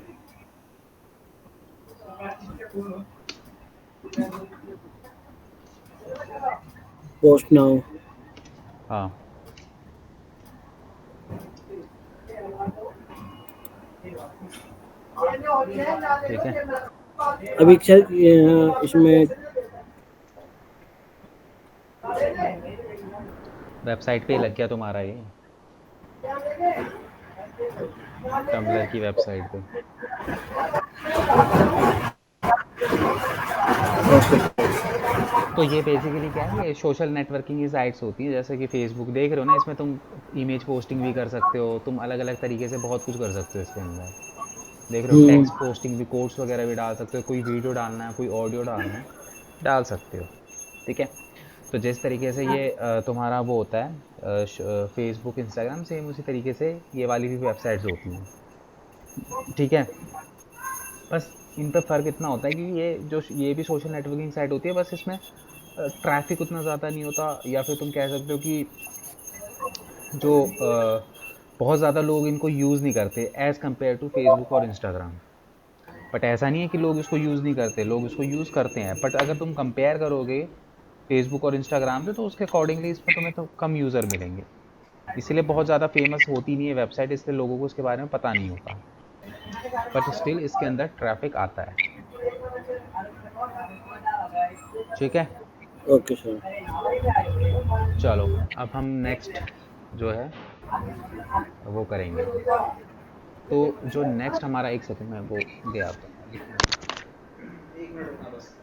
पोस्ट नाउ। हाँ ठीक है। अभी सर इसमें वेबसाइट पे ही लग गया तुम्हारा ये, टम्बलर की वेबसाइट पे। तो ये बेसिकली क्या है, ये सोशल नेटवर्किंग की साइट्स होती हैं, जैसे कि फेसबुक देख रहे हो ना, इसमें तुम इमेज पोस्टिंग भी कर सकते हो, तुम अलग अलग तरीके से बहुत कुछ कर सकते हो इसके अंदर। देख रहे हो, टेक्स्ट पोस्टिंग भी, कोड्स वगैरह भी डाल सकते हो, कोई वीडियो डालना है, कोई ऑडियो डालना है, डाल सकते हो। ठीक है, तो जिस तरीके से ये तुम्हारा वो होता है फेसबुक इंस्टाग्राम, सेम उसी तरीके से ये वाली भी वेबसाइट्स होती हैं। ठीक है, बस इन पर फ़र्क इतना होता है कि ये भी सोशल नेटवर्किंग साइट होती है, बस इसमें ट्रैफिक उतना ज़्यादा नहीं होता, या फिर तुम कह सकते हो कि जो बहुत ज़्यादा लोग इनको यूज़ नहीं करते एज़ कम्पेयर टू फेसबुक और इंस्टाग्राम। बट ऐसा नहीं है कि लोग इसको यूज़ नहीं करते, लोग इसको यूज़ करते हैं, बट अगर तुम कंपेयर करोगे फेसबुक और इंस्टाग्राम से, तो उसके अकॉर्डिंगली इसमें तुम्हें तो कम यूज़र मिलेंगे। इसीलिए बहुत ज़्यादा फेमस होती नहीं है वेबसाइट, इसलिए लोगों को इसके बारे में पता नहीं होता, बट स्टिल इसके अंदर ट्रैफिक आता है। ठीक है, ओके सर। चलो अब हम नेक्स्ट जो है वो करेंगे। तो जो नेक्स्ट हमारा, एक सेकंड में वो दे आता हूँ मैं लिखने। एक मिनट रुकना बस।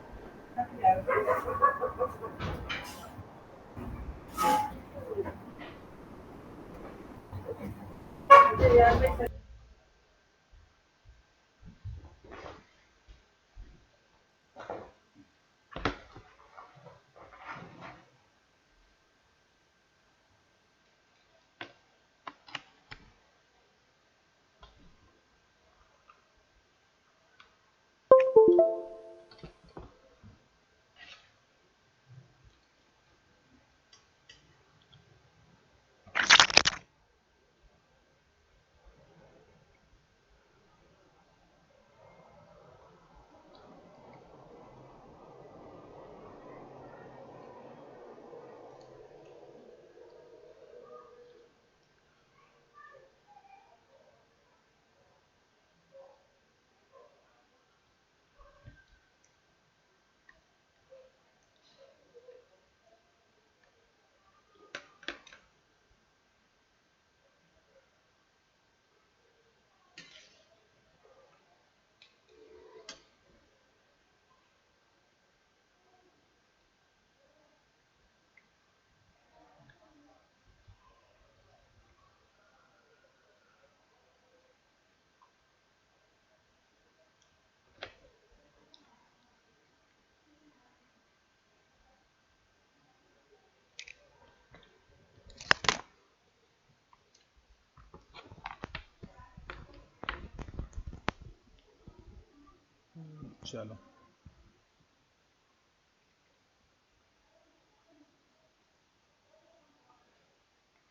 चलो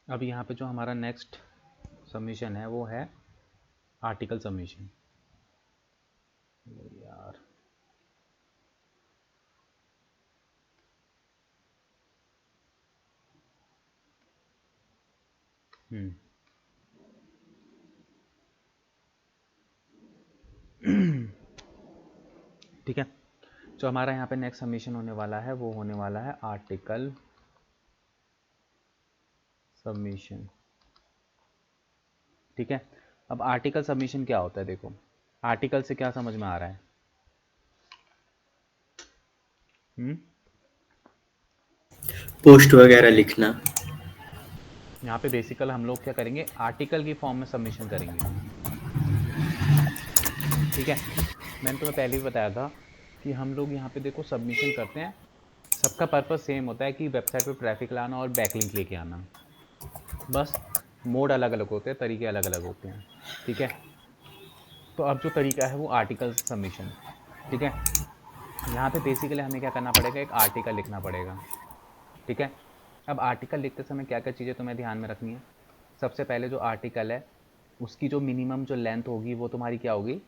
अब यहाँ पे जो हमारा नेक्स्ट सबमिशन है वो है आर्टिकल सबमिशन। यार ठीक है, जो हमारा यहाँ पे नेक्स्ट सबमिशन होने वाला है वो होने वाला है आर्टिकल सबमिशन। ठीक है, अब आर्टिकल सबमिशन क्या होता है, देखो आर्टिकल से क्या समझ में आ रहा है? पोस्ट वगैरह लिखना। यहाँ पे बेसिकल हम लोग क्या करेंगे, आर्टिकल की फॉर्म में सबमिशन करेंगे। ठीक है, मैंने तुम्हें पहले भी बताया था कि हम लोग यहाँ पे देखो सबमिशन करते हैं सबका पर्पस सेम होता है कि वेबसाइट पे ट्रैफिक लाना और बैकलिंक लेके आना, बस मोड अलग अलग होते हैं, तरीके अलग अलग होते हैं। ठीक है, तो अब जो तरीका है वो आर्टिकल सबमिशन। ठीक है, यहाँ पे बेसिकली हमें क्या करना पड़ेगा, एक आर्टिकल लिखना पड़ेगा। ठीक है, अब आर्टिकल लिखते समय क्या क्या चीज़ें तुम्हें ध्यान में रखनी है। सबसे पहले जो आर्टिकल है उसकी जो मिनिमम जो लेंथ होगी वो तुम्हारी क्या होगी,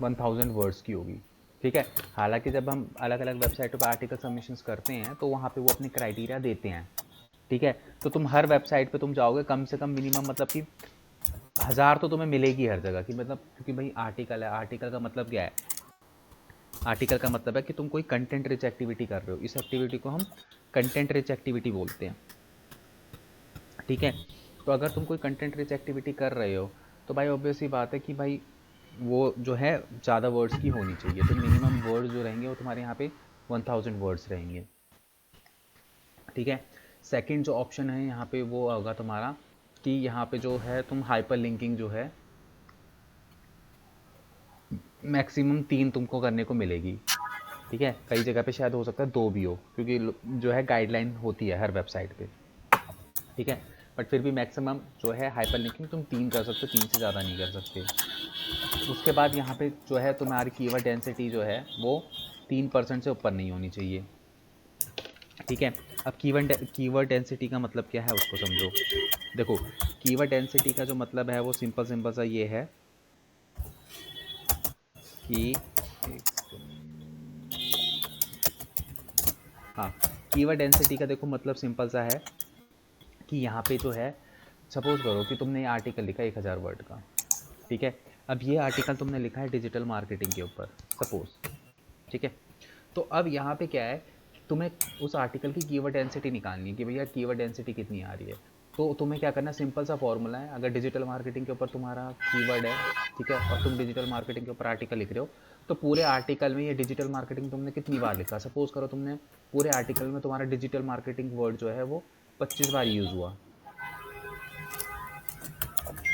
1000 वर्ड्स की होगी। ठीक है, हालांकि जब हम अलग अलग वेबसाइटों पर आर्टिकल सबमिशंस करते हैं तो वहाँ पे वो अपनी क्राइटेरिया देते हैं। ठीक है, तो तुम हर वेबसाइट पे तुम जाओगे कम से कम मिनिमम मतलब कि 1000 तो तुम्हें मिलेगी हर जगह की, मतलब क्योंकि भाई आर्टिकल है, आर्टिकल का मतलब क्या है, आर्टिकल का मतलब है कि तुम कोई कंटेंट रिच एक्टिविटी कर रहे हो, इस एक्टिविटी को हम कंटेंट रिच एक्टिविटी बोलते हैं। ठीक है, तो अगर तुम कोई कंटेंट रिच एक्टिविटी कर रहे हो तो भाई ऑब्वियस ही बात है कि भाई वो जो है ज़्यादा वर्ड्स की होनी चाहिए, तो मिनिमम वर्ड्स जो रहेंगे वो तुम्हारे यहाँ पे 1000 वर्ड्स रहेंगे। ठीक है, सेकंड जो ऑप्शन है यहाँ पे वो होगा तुम्हारा कि यहाँ पे जो है तुम हाइपर लिंकिंग जो है मैक्सिमम 3 तुमको करने को मिलेगी। ठीक है, कई जगह पे शायद हो सकता है 2 भी हो, क्योंकि जो है गाइडलाइन होती है हर वेबसाइट पे। ठीक है, बट फिर भी मैक्सिमम जो है हाइपर लिंकिंग तुम 3 कर सकते हो, 3 से ज़्यादा नहीं कर सकते। उसके बाद यहाँ पे जो है तुम्हारी कीवर्ड डेंसिटी जो है वो 3% से ऊपर नहीं होनी चाहिए। ठीक है, अब कीवर्ड डेंसिटी का मतलब क्या है उसको समझो। देखो, कीवर्ड डेंसिटी का जो मतलब है वो सिंपल सा ये है कि हाँ, कीवर्ड डेंसिटी का देखो मतलब सिंपल सा है कि यहाँ पे जो है सपोज करो कि तुमने ये आर्टिकल लिखा 1000 वर्ड का। ठीक है, अब ये आर्टिकल तुमने लिखा है डिजिटल मार्केटिंग के ऊपर सपोज। ठीक है, तो अब यहाँ पे क्या है, तुम्हें उस आर्टिकल की कीवर्ड डेंसिटी निकालनी है कि भैया कीवर्ड डेंसिटी कितनी आ रही है। तो तुम्हें क्या करना है, सिंपल सा फॉर्मूला है, अगर डिजिटल मार्केटिंग के ऊपर तुम्हारा कीवर्ड है, ठीक है, और तुम डिजिटल मार्केटिंग के ऊपर आर्टिकल लिख रहे हो, तो पूरे आर्टिकल में ये डिजिटल मार्केटिंग तुमने कितनी बार लिखा, सपोज करो तुमने पूरे आर्टिकल में तुम्हारा डिजिटल मार्केटिंग वर्ड जो है वो 25 बार यूज़ हुआ।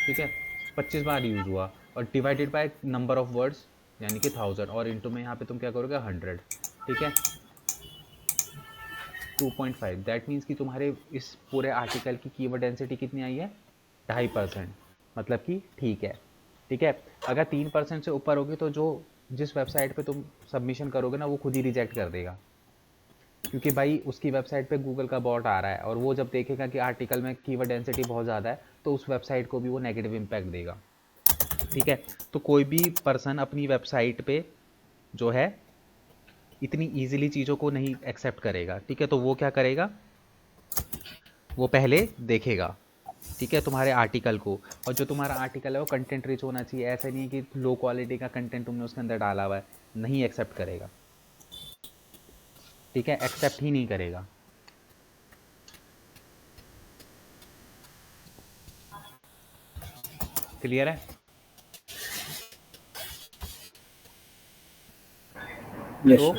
ठीक है, 25 बार यूज़ हुआ और divided by number of words यानी कि 1000 और इंटू में यहाँ पे तुम क्या करोगे 100। ठीक है, 2.5 दैट मीन्स कि तुम्हारे इस पूरे आर्टिकल की कीवर्ड डेंसिटी कितनी आई है, 2.5%, मतलब कि ठीक है। ठीक है, अगर 3% से ऊपर होगी तो जो जिस वेबसाइट पे तुम सबमिशन करोगे ना वो खुद ही रिजेक्ट कर देगा, क्योंकि भाई उसकी वेबसाइट पे गूगल का बॉट आ रहा है और वो जब देखेगा कि आर्टिकल में कीवर्ड डेंसिटी बहुत ज़्यादा है तो उस वेबसाइट को भी वो नेगेटिव इम्पैक्ट देगा। ठीक है, तो कोई भी पर्सन अपनी वेबसाइट पे जो है इतनी इजीली चीज़ों को नहीं एक्सेप्ट करेगा। ठीक है, तो वो क्या करेगा, वो पहले देखेगा, ठीक है, तुम्हारे आर्टिकल को, और जो तुम्हारा आर्टिकल है वो कंटेंट रिच होना चाहिए। ऐसा नहीं है कि लो क्वालिटी का कंटेंट तुमने उसके अंदर डाला हुआ है, नहीं एक्सेप्ट करेगा। ठीक है, एक्सेप्ट ही नहीं करेगा। क्लियर है? यस तो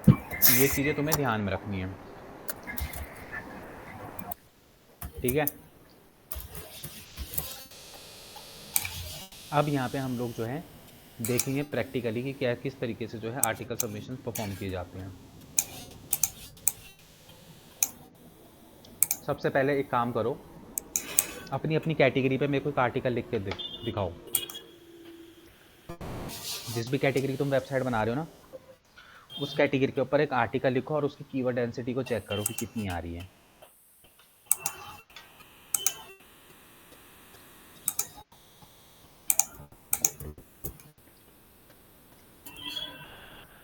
सर। ये चीज़ें तुम्हें ध्यान में रखनी है। ठीक है, अब यहाँ पे हम लोग जो है देखेंगे प्रैक्टिकली कि क्या किस तरीके से जो है आर्टिकल सबमिशन परफॉर्म किए जाते हैं। सबसे पहले एक काम करो, अपनी अपनी कैटेगरी पे मेरे को एक आर्टिकल लिख के दिखाओ। जिस भी कैटेगरी की तुम वेबसाइट बना रहे हो ना उस कैटेगरी के ऊपर एक आर्टिकल लिखो और उसकी कीवर्ड डेंसिटी को चेक करो कि कितनी आ रही है।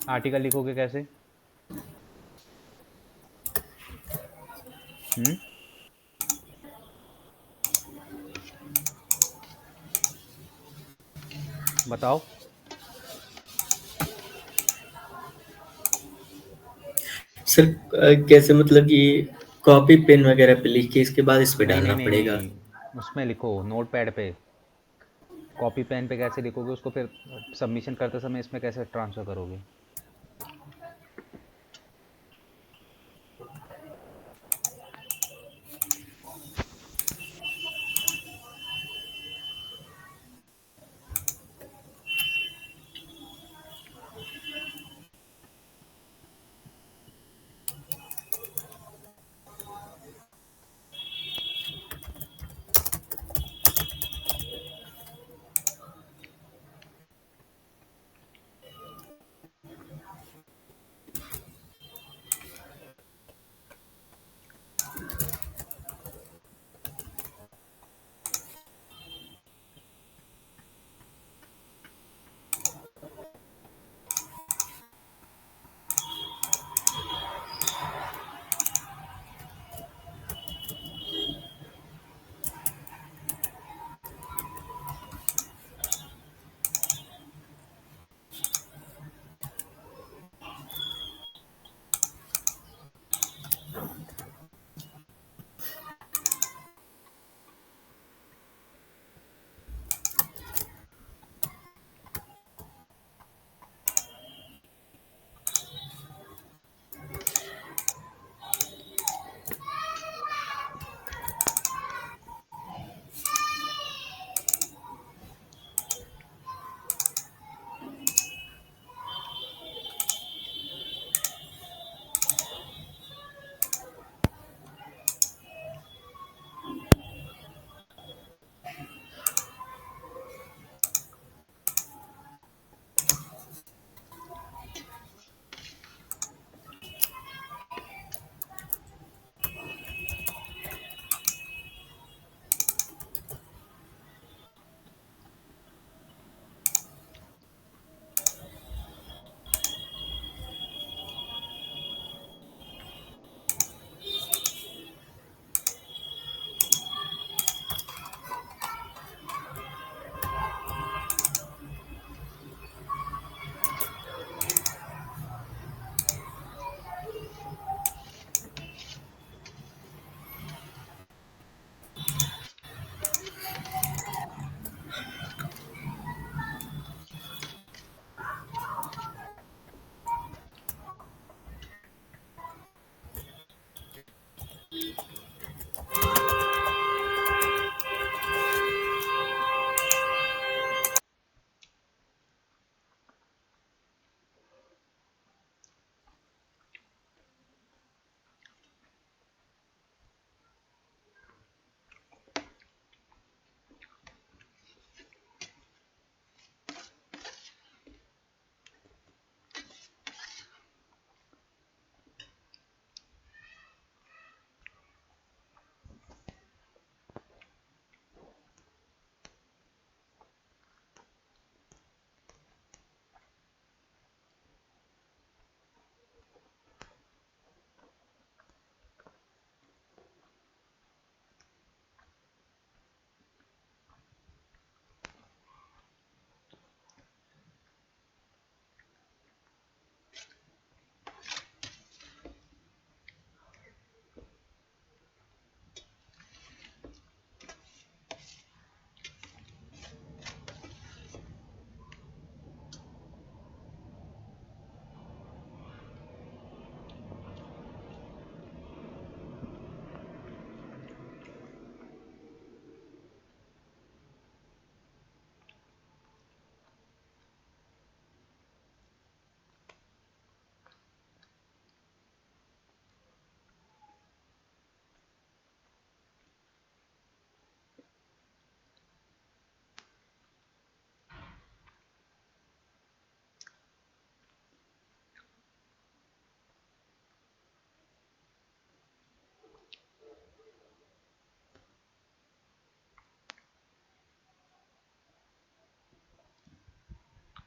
आर्टिकल लिखोगे कैसे? बताओ। सर कैसे मतलब ये कॉपी पेन वगैरह पे लिख के इसके बाद इस पे नहीं नहीं डालना नहीं पड़ेगा? नहीं, उसमें लिखो नोट पैड पे। कॉपी पेन पे कैसे लिखोगे उसको, फिर सबमिशन करते समय इसमें कैसे ट्रांसफ़र करोगे?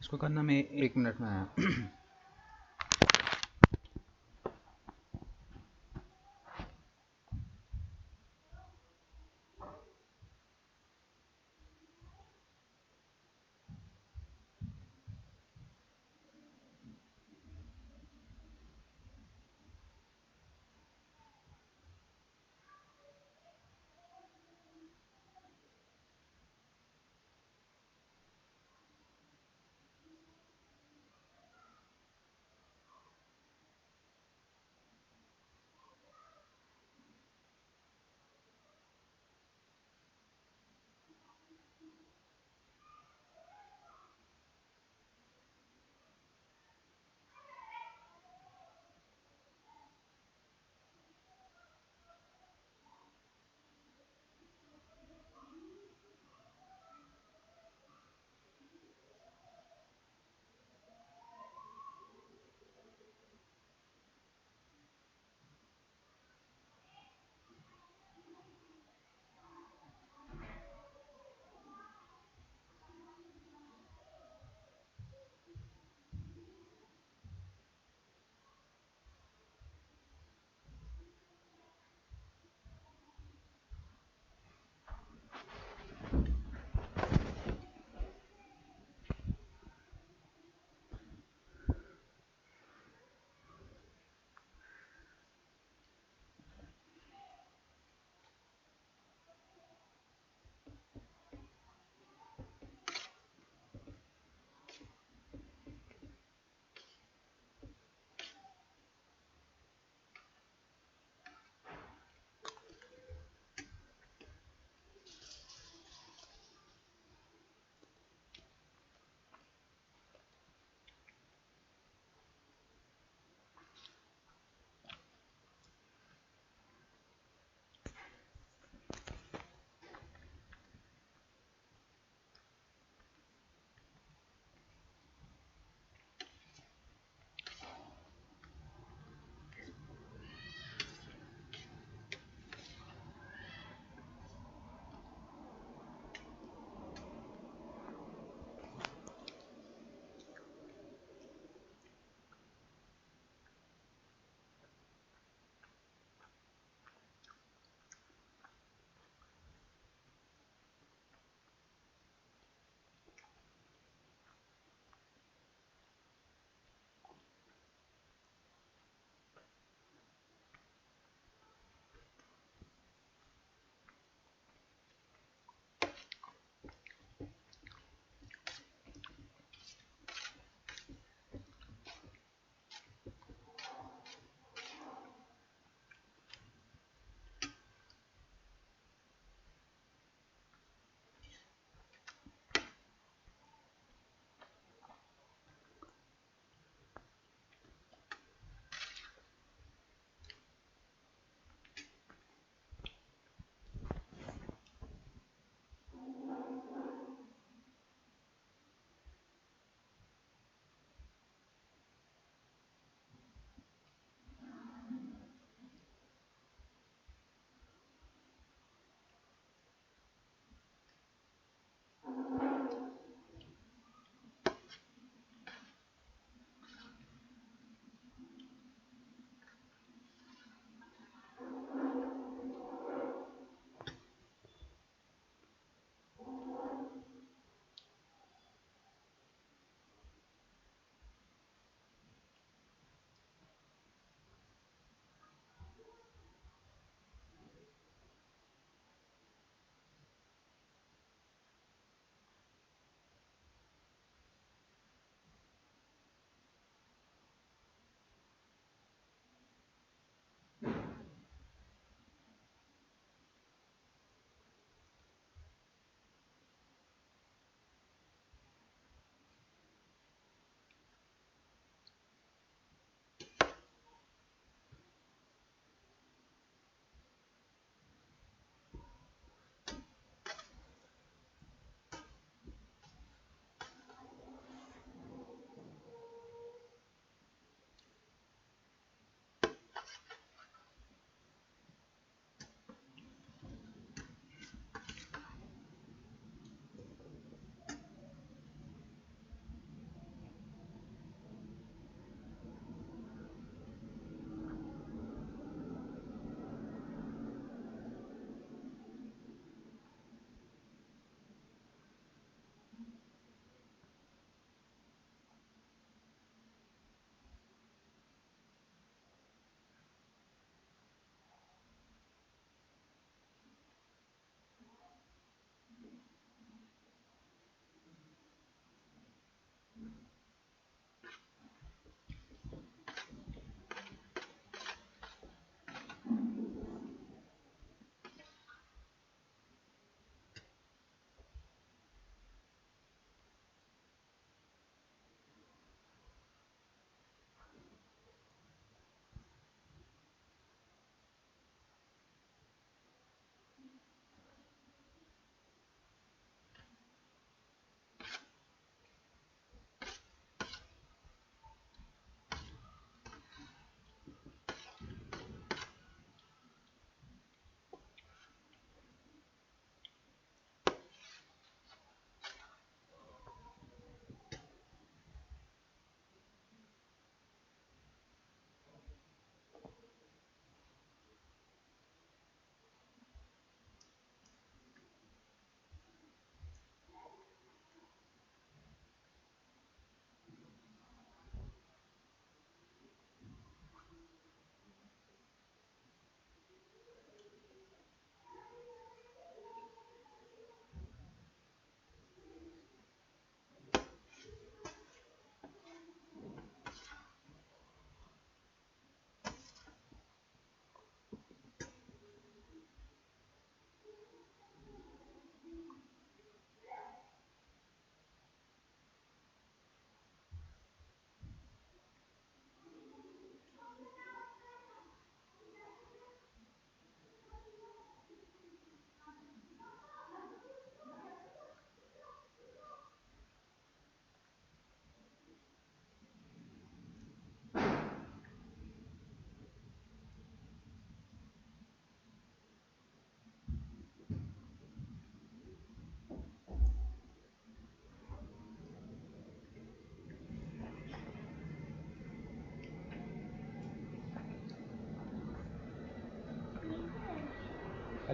इसको करना मैं 1 मिनट में आया।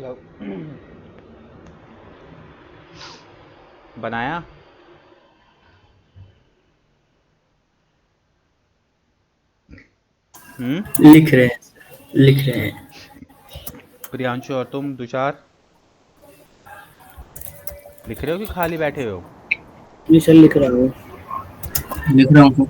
हेलो। बनाया? लिख रहे हैं, लिख रहे हैं। प्रियांशु और तुम तुषार लिख रहे हो कि खाली बैठे हो? जी सर, लिख रहा हूँ। लिख रहा हूँ।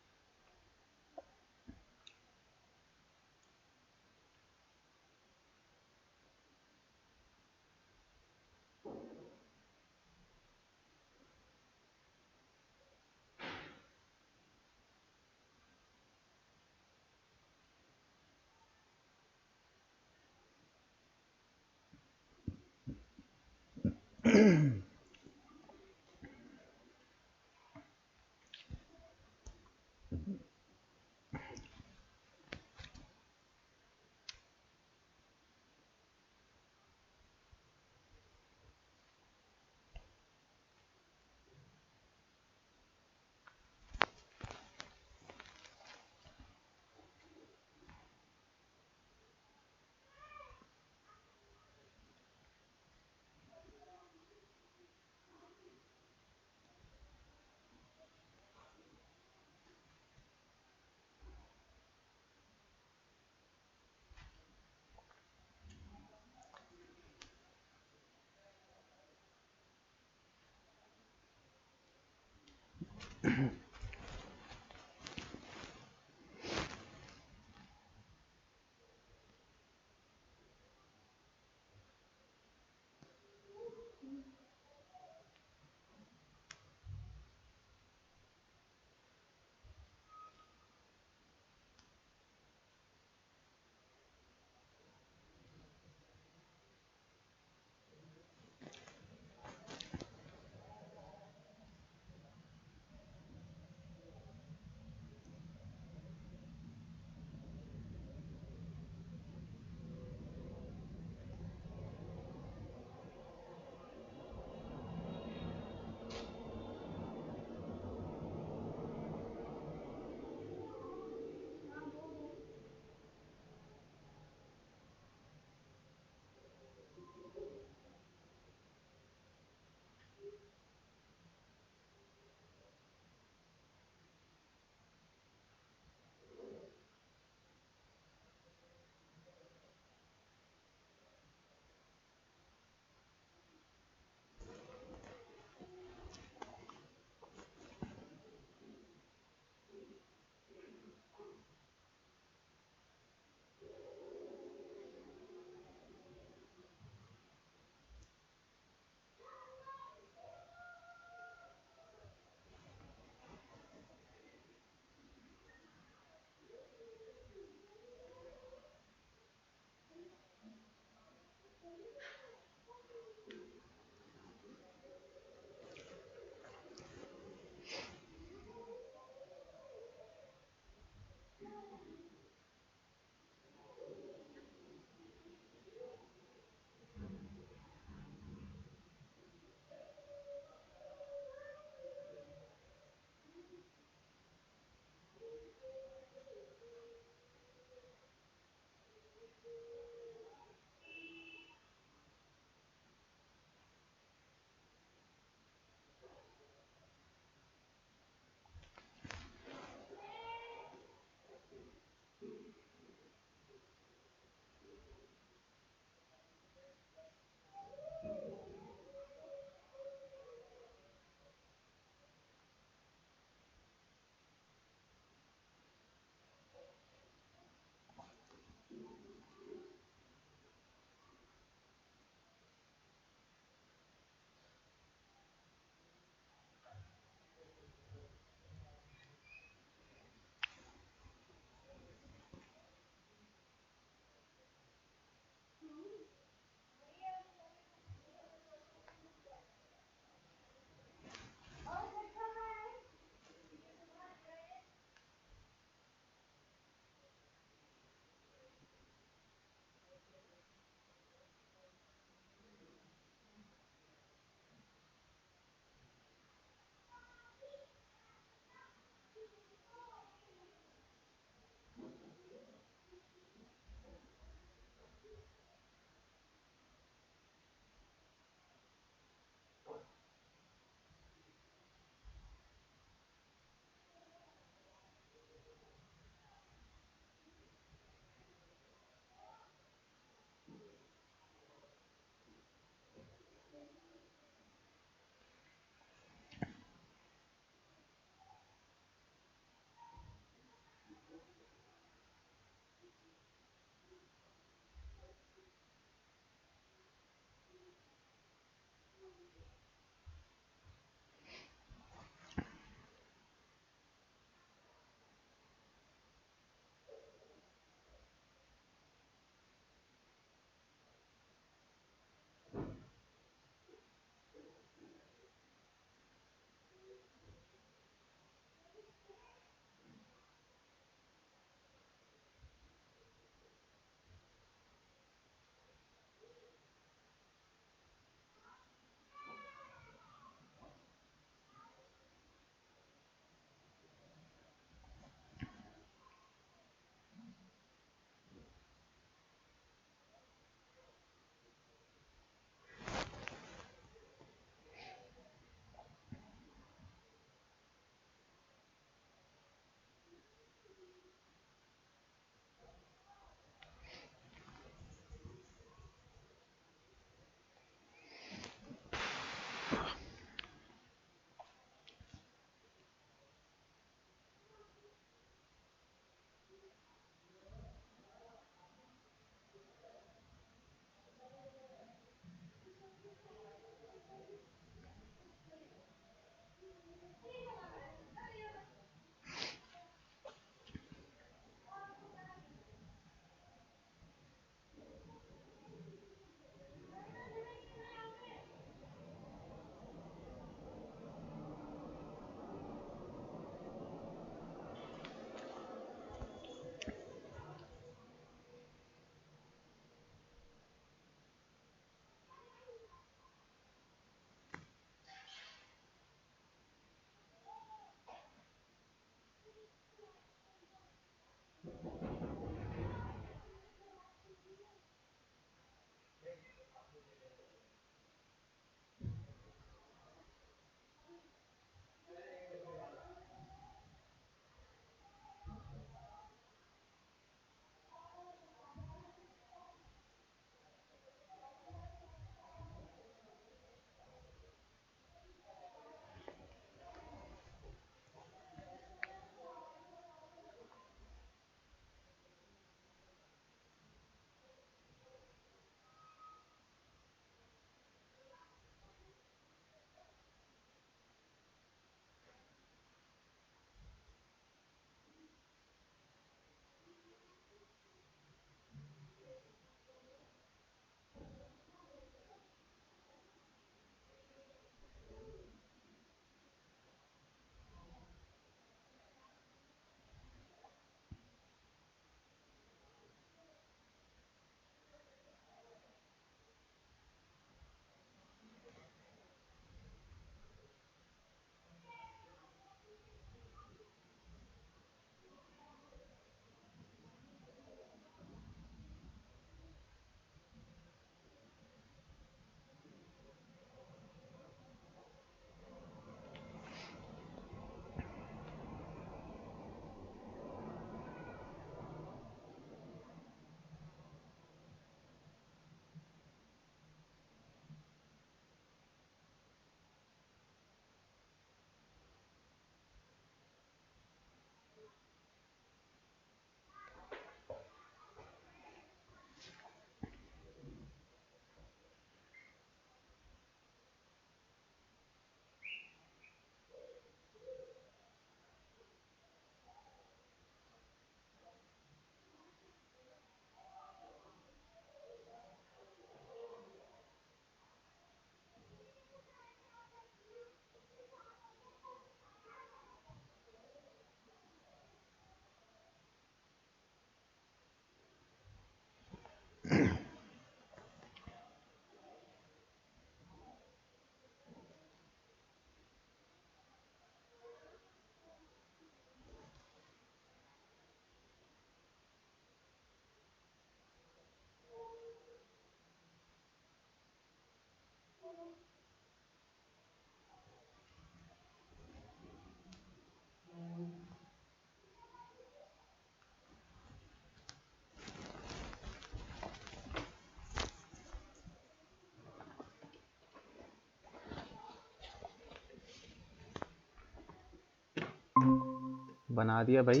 बना दिया भाई।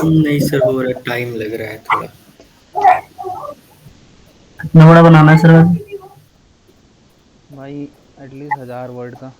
नहीं सर, हो रहा टाइम लग रहा है थोड़ा। कितना बड़ा बनाना है सर? भाई एटलीस्ट 1000 वर्ड का।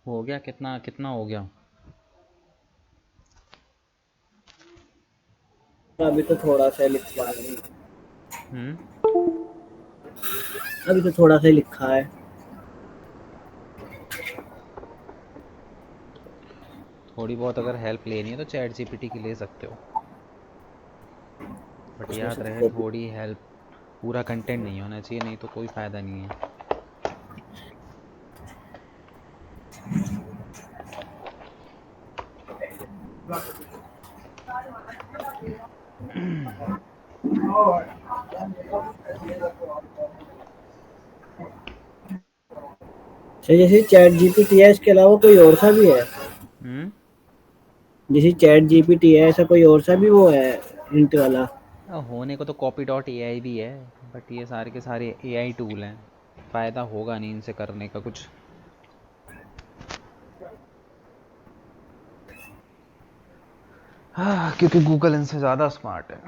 हो गया? कितना कितना हो गया? अभी तो थोड़ा सा लिख पा रही हूँ। हम्म। अभी तो थोड़ा सा ही लिखा है। थोड़ी बहुत अगर हेल्प लेनी है तो चैट जीपीटी की ले सकते हो, बट उसमें याद से तो रहे कॉपी। थोड़ी हेल्प, पूरा कंटेंट नहीं होना चाहिए, नहीं तो कोई फ़ायदा नहीं है। अच्छा, जैसे चैट जीपीटी है इसके अलावा कोई और सा भी है? हम्म। जैसे चैट जीपीटी है ऐसा कोई और सा भी वो है हिंट वाला? होने को तो कॉपी डॉट ए आई भी है, बट ये सारे के सारे ए आई टूल हैं, फ़ायदा होगा नहीं इनसे करने का कुछ। हाँ, क्योंकि गूगल इनसे ज़्यादा स्मार्ट है।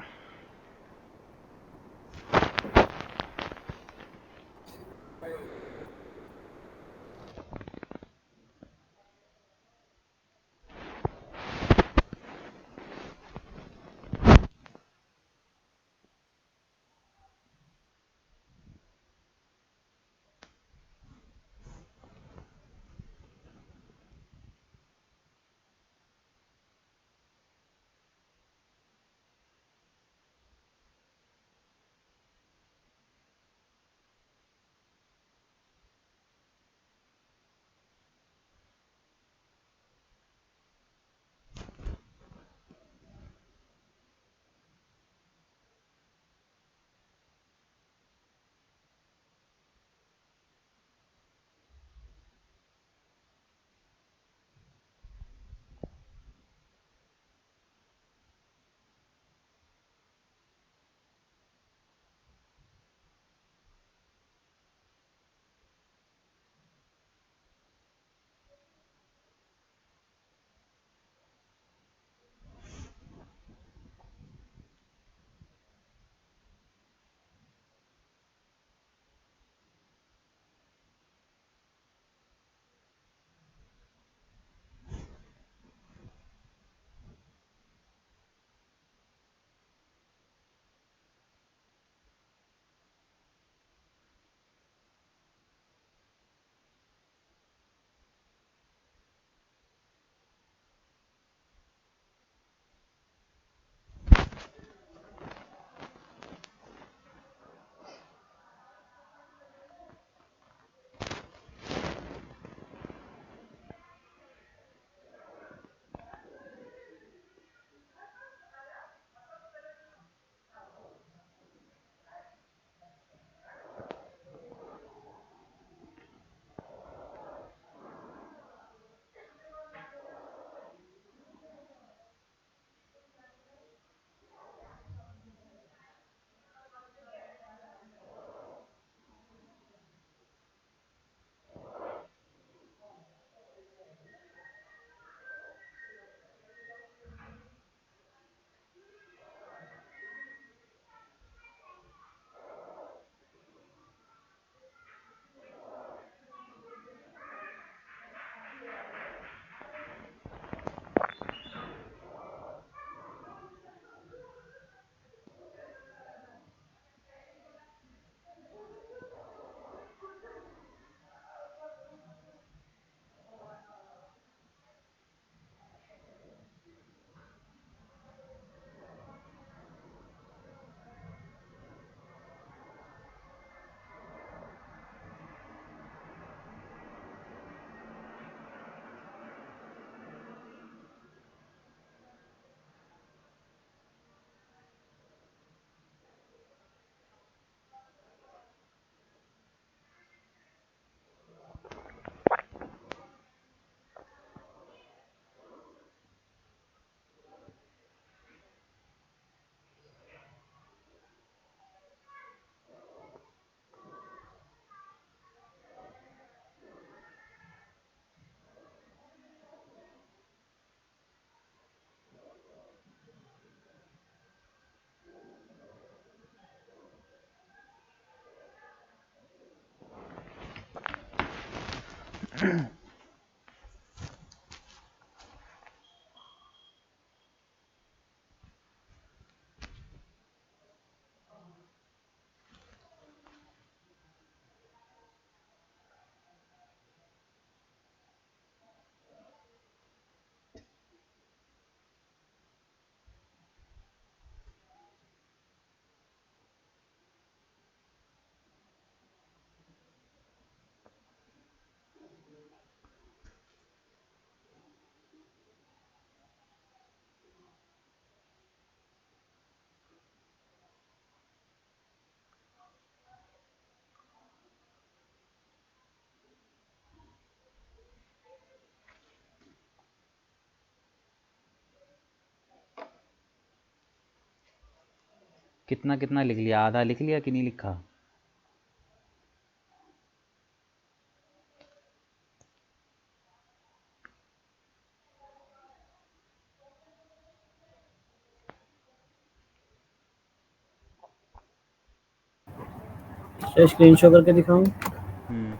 कितना कितना लिख लिया, आधा लिख लिया कि नहीं लिखा? स्क्रीन शॉट करके दिखाऊं? हम्म।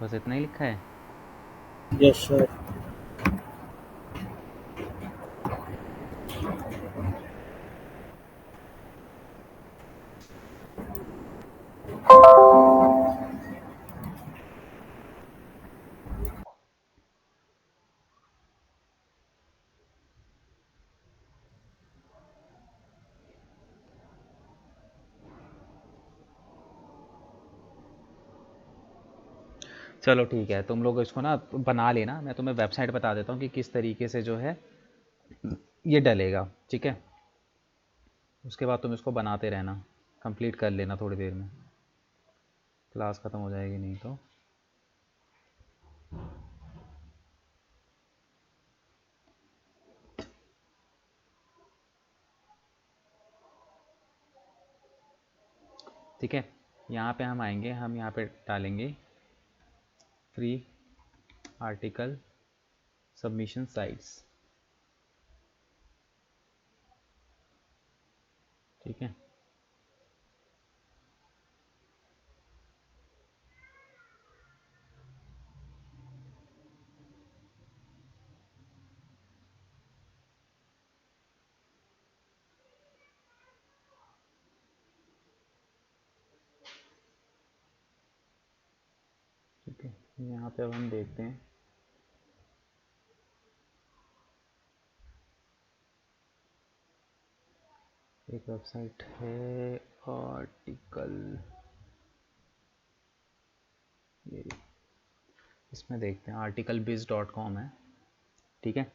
बस इतना ही लिखा है? Yes sir. चलो ठीक है, तुम लोग इसको ना बना लेना, मैं तुम्हें वेबसाइट बता देता हूँ कि किस तरीके से जो है ये डलेगा, ठीक है? उसके बाद तुम इसको बनाते रहना, कंप्लीट कर लेना थोड़ी देर में, क्लास ख़त्म हो जाएगी नहीं तो। ठीक है, यहाँ पे हम आएंगे, हम यहाँ पे डालेंगे फ्री आर्टिकल सबमिशन साइट्स, ठीक है? ठीक है, यहाँ पे अब हम देखते हैं, एक वेबसाइट है आर्टिकल, ये इसमें देखते हैं, articlebiz.com है, ठीक है?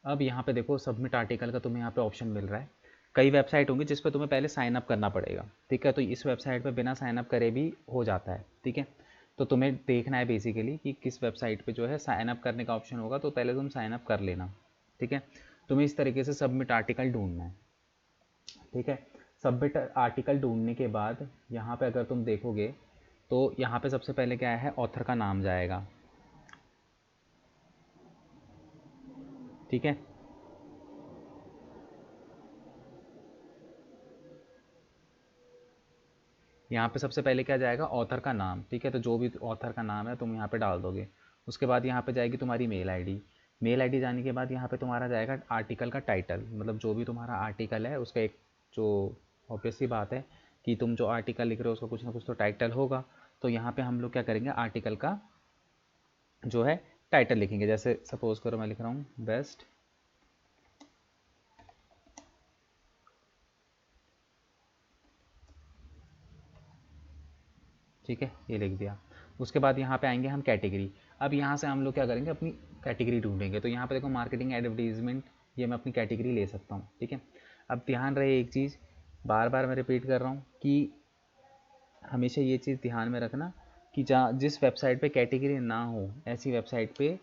अब यहाँ पे देखो सबमिट आर्टिकल का तुम्हें यहाँ पे ऑप्शन मिल रहा है। कई वेबसाइट होंगी जिस पे तुम्हें पहले साइन अप करना पड़ेगा, ठीक है? तो इस वेबसाइट पे बिना साइन अप करे भी हो जाता है, ठीक है? तो तुम्हें देखना है बेसिकली कि किस वेबसाइट पे जो है साइन अप करने का ऑप्शन होगा, तो पहले तुम साइन अप कर लेना, ठीक है? तुम्हें इस तरीके से सबमिट आर्टिकल ढूंढना है, ठीक है? सबमिट आर्टिकल ढूंढने के बाद यहाँ पे अगर तुम देखोगे तो यहाँ पे सबसे पहले क्या है, ऑथर का नाम जाएगा, ठीक है? यहाँ पे सबसे पहले क्या जाएगा, ऑथर का नाम, ठीक है? तो जो भी ऑथर का नाम है तुम यहाँ पे डाल दोगे। उसके बाद यहाँ पे जाएगी तुम्हारी मेल आईडी, मेल आईडी जाने के बाद यहाँ पे तुम्हारा जाएगा आर्टिकल का टाइटल, मतलब जो भी तुम्हारा आर्टिकल है उसका एक, जो ऑब्वियस सी बात है कि तुम जो आर्टिकल लिख रहे हो उसका कुछ ना कुछ तो टाइटल होगा। तो यहाँ पे हम लोग क्या करेंगे, आर्टिकल का जो है टाइटल लिखेंगे। जैसे सपोज करो मैं लिख रहा हूँ बेस्ट ठीक है, ये लिख दिया। उसके बाद यहाँ पे आएंगे हम कैटेगरी। अब यहाँ से हम लोग क्या करेंगे, अपनी कैटेगरी ढूंढेंगे। तो यहाँ पे देखो मार्केटिंग एडवर्टीजमेंट, ये मैं अपनी कैटेगरी ले सकता हूँ, ठीक है? अब ध्यान रहे एक चीज़, बार बार मैं रिपीट कर रहा हूँ कि हमेशा ये चीज़ ध्यान में रखना कि जहाँ जिस वेबसाइट पे कैटेगरी ना हो ऐसी वेबसाइट पे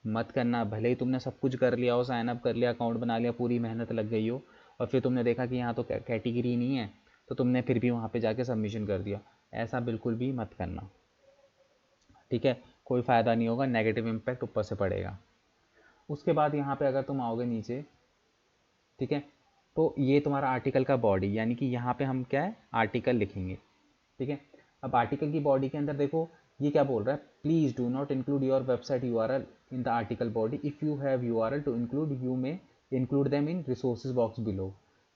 मत करना। भले ही तुमने सब कुछ कर लिया हो, साइन अप कर लिया, अकाउंट बना लिया, पूरी मेहनत लग गई हो, और फिर तुमने देखा कि यहाँ तो कैटेगरी नहीं है, तो तुमने फिर भी वहाँ पे जाके सबमिशन कर दिया। ऐसा बिल्कुल भी मत करना, ठीक है? कोई फ़ायदा नहीं होगा, नेगेटिव इम्पैक्ट ऊपर से पड़ेगा। उसके बाद यहाँ पे अगर तुम आओगे नीचे, ठीक है, तो ये तुम्हारा आर्टिकल का बॉडी, यानी कि यहाँ पे हम क्या है, आर्टिकल लिखेंगे, ठीक है? अब आर्टिकल की बॉडी के अंदर देखो ये क्या बोल रहा है, please do not include your website URL in the article body, if you have URL to include you may include them in resources box below.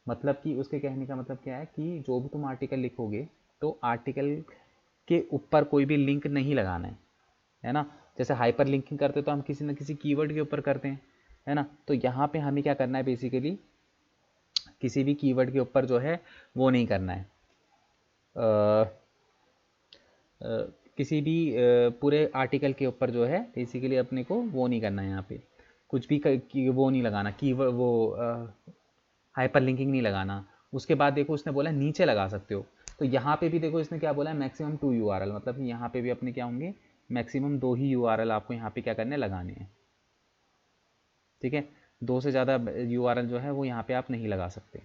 मतलब कि उसके कहने का मतलब क्या है कि जो भी तुम आर्टिकल लिखोगे तो आर्टिकल के ऊपर कोई भी लिंक नहीं लगाना है ना? जैसे हाइपर लिंकिंग करते तो हम किसी न किसी कीवर्ड के ऊपर करते हैं, है ना। तो यहाँ पे हमें क्या करना है बेसिकली, किसी भी कीवर्ड के ऊपर जो है वो नहीं करना है, किसी भी पूरे आर्टिकल के ऊपर जो है बेसिकली अपने को वो नहीं करना है, यहाँ पे कुछ भी वो नहीं लगाना, कीवर्ड वो हाइपर लिंकिंग नहीं लगाना। उसके बाद देखो उसने बोला नीचे लगा सकते हो, तो यहाँ पे भी देखो इसने क्या बोला है, मैक्सिमम 2 URL, मतलब यहाँ पे भी अपने क्या होंगे, मैक्सिमम 2 ही URL आपको यहाँ पे क्या करने लगाने हैं, ठीक है। 2 से ज़्यादा URL जो है वो यहाँ पे आप नहीं लगा सकते,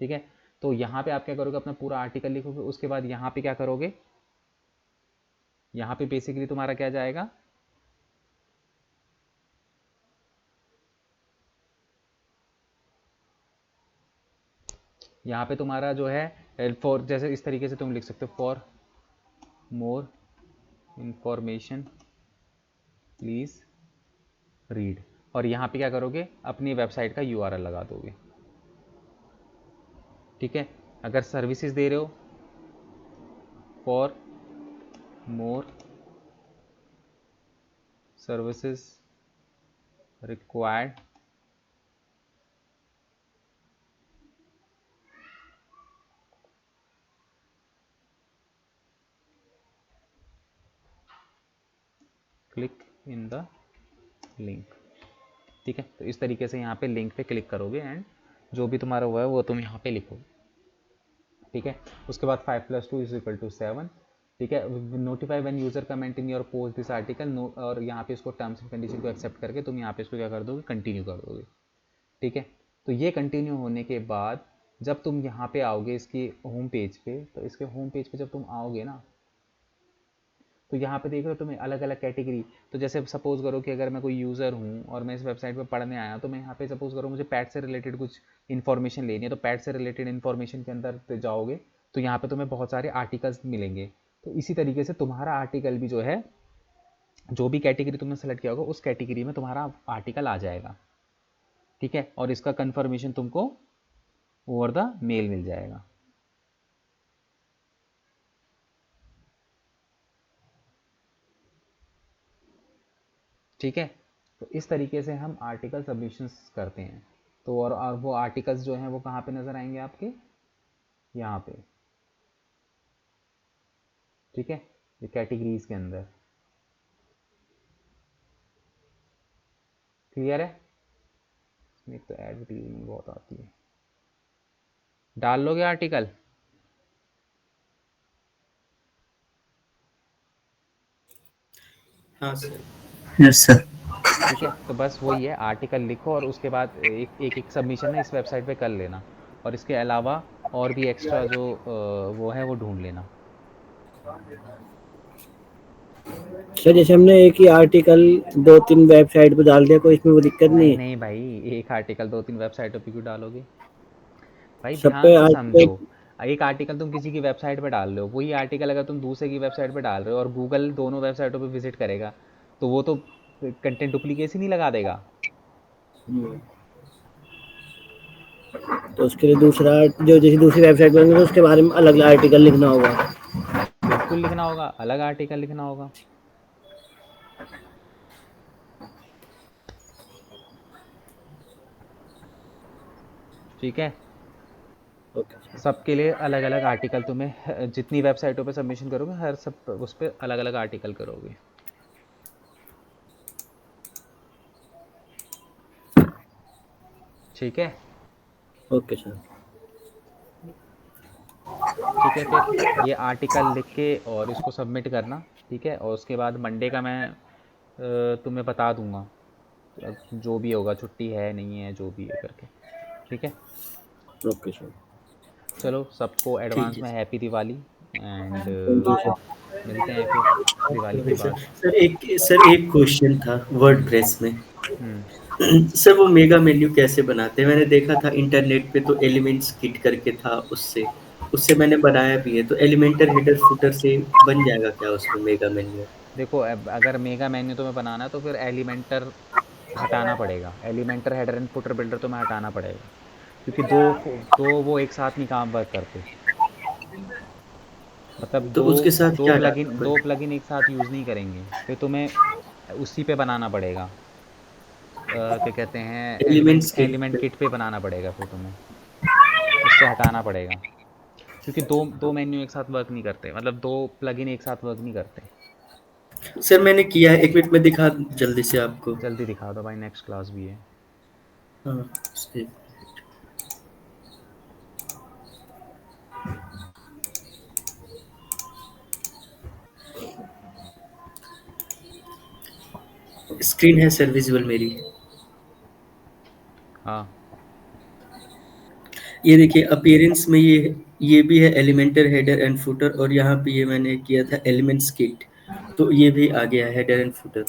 ठीक है। तो यहाँ पे आप क्या करोगे, अपना पूरा आर्टिकल लिखोगे, उसके बाद यहाँ पे क्या करोगे, यहाँ पे बेसिकली तुम्हारा क्या जाएगा, यहाँ पे तुम्हारा जो है फॉर, जैसे इस तरीके से तुम लिख सकते हो, for more information please read, और यहाँ पे क्या करोगे, अपनी वेबसाइट का URL लगा दोगे, ठीक है। अगर सर्विसेज दे रहे हो, for more services required click in the link, ठीक है। तो इस तरीके से यहाँ पे लिंक पे क्लिक करोगे एंड जो भी तुम्हारा हुआ है वो तुम यहाँ पे लिखो, ठीक है। उसके बाद 5 + 2 = 7, ठीक है। Notify when user comment in your post this article, और यहाँ पे इसको टर्म्स एंड कंडीशन को एक्सेप्ट करके तुम यहाँ पे इसको क्या कर दोगे, कंटिन्यू कर दोगे, ठीक है। तो ये कंटिन्यू होने के बाद जब तुम यहाँ पे आओगे इसकी होम पेज पे, तो इसके होम पेज पे जब तुम आओगे ना, तो यहाँ पे देख रहे हो तुम्हें अलग अलग कैटेगरी, तो जैसे सपोज करो कि अगर मैं कोई यूज़र हूँ और मैं इस वेबसाइट पे पढ़ने आया, तो मैं यहाँ पे सपोज करो मुझे पैट से रिलेटेड कुछ इन्फॉर्मेशन लेनी है, तो पैट से रिलेटेड इन्फॉर्मेशन के अंदर जाओगे तो यहाँ पे तुम्हें बहुत सारे आर्टिकल्स मिलेंगे। तो इसी तरीके से तुम्हारा आर्टिकल भी जो है, जो भी कैटेगरी तुमने सेलेक्ट किया होगा उस कैटेगरी में तुम्हारा आर्टिकल आ जाएगा, ठीक है। और इसका कन्फर्मेशन तुमको ओवर द मेल मिल जाएगा, ठीक है। तो इस तरीके से हम आर्टिकल सबमिशंस करते हैं। तो और वो आर्टिकल्स जो हैं वो कहाँ पे नज़र आएंगे आपके, यहाँ पे, ठीक है, ये कैटेगरीज के अंदर, क्लियर है। इसमें एक तो एडवर्टीजमेंट बहुत आती है, डाल लोगे आर्टिकल, हाँ सर। Yes sir. ठीक है। तो बस वही है, आर्टिकल लिखो और उसके बाद एक सबमिशन ना इस वेबसाइट पे कर लेना, और इसके अलावा और भी एक्स्ट्रा जो वो है वो ढूंढ लेना। सर जैसे हमने एक ही आर्टिकल 2-3 वेबसाइट पे डाल दिया, कोई इसमें वो दिक्कत नहीं है? नहीं भाई, एक आर्टिकल 2-3 वेबसाइटों पे क्यों डालोगे भाई, सब ध्यान पे से समझो। आर्टिकल एक आर्टिकल तुम किसी की वेबसाइट पे डाल रहे हो, वही आर्टिकल अगर तुम दूसरे की वेबसाइट पे डाल रहे हो और गूगल दोनों वेबसाइटों पे विजिट करेगा, तो वो तो कंटेंट डुप्लीकेसी नहीं लगा देगा। तो उसके लिए दूसरा जो जैसे दूसरी वेबसाइट बनेगी तो उसके बारे में अलग आर्टिकल लिखना होगा। बिल्कुल लिखना होगा, अलग आर्टिकल लिखना होगा, ठीक है। ओके। सबके लिए अलग अलग आर्टिकल तुम्हें, जितनी वेबसाइटों पे सबमिशन करोगे हर सब उस पर अलग अलग आर्टिकल करोगे, ठीक है। Okay sir. ठीक है, फिर ये आर्टिकल लिख के और इसको सबमिट करना, ठीक है। और उसके बाद मंडे का मैं तुम्हें बता दूंगा जो भी होगा, छुट्टी है नहीं है जो भी है करके, ठीक है। Okay sir. चलो सबको ठीक एडवांस है में happy Diwali and thank you sir. मिलते हैं फिर दिवाली के सर। बाद। सर एक क्वेश्चन था वर्डप्रेस में। हम्म, सर वो मेगा मेन्यू कैसे बनाते हैं? मैंने देखा था इंटरनेट पे, तो एलिमेंट्स किट करके था, उससे उससे मैंने बनाया भी है। तो एलिमेंटर हेडर फुटर से बन जाएगा क्या उसमें मेगा मेन्यू? देखो अगर मेगा मेन्यू तुम्हें बनाना है तो फिर एलिमेंटर हटाना पड़ेगा, Elementor header and footer builder तुम्हें हटाना पड़ेगा, क्योंकि दो वो एक साथ नहीं काम वर्क करते, मतलब तो दो उसके साथ दो क्या प्लगइन डालना दो पड़ेगा? प्लगइन एक साथ यूज़ नहीं करेंगे, फिर तुम्हें उसी पे बनाना पड़ेगा। क्या कहते हैं, एलिमेंट्स एलिमेंट किट। किट पे बनाना पड़ेगा फिर तुम्हें, उससे हटाना पड़ेगा, क्योंकि दो दो मेन्यू एक साथ वर्क नहीं करते, मतलब दो प्लगइन एक साथ वर्क नहीं करते। सर मैंने किया है, 1 मिनट में दिखा जल्दी से आपको। जल्दी दिखा दो भाई, नेक्स्ट क्लास भी है। हाँ, स्क्रीन है सर विजुअल मेरी। हाँ ये देखिए अपीयरेंस में ये भी है एलिमेंटर हेडर एंड फुटर, और यहाँ पे ये मैंने किया था एलिमेंट्स किट, तो ये भी आ गया हेडर एंड फुटर।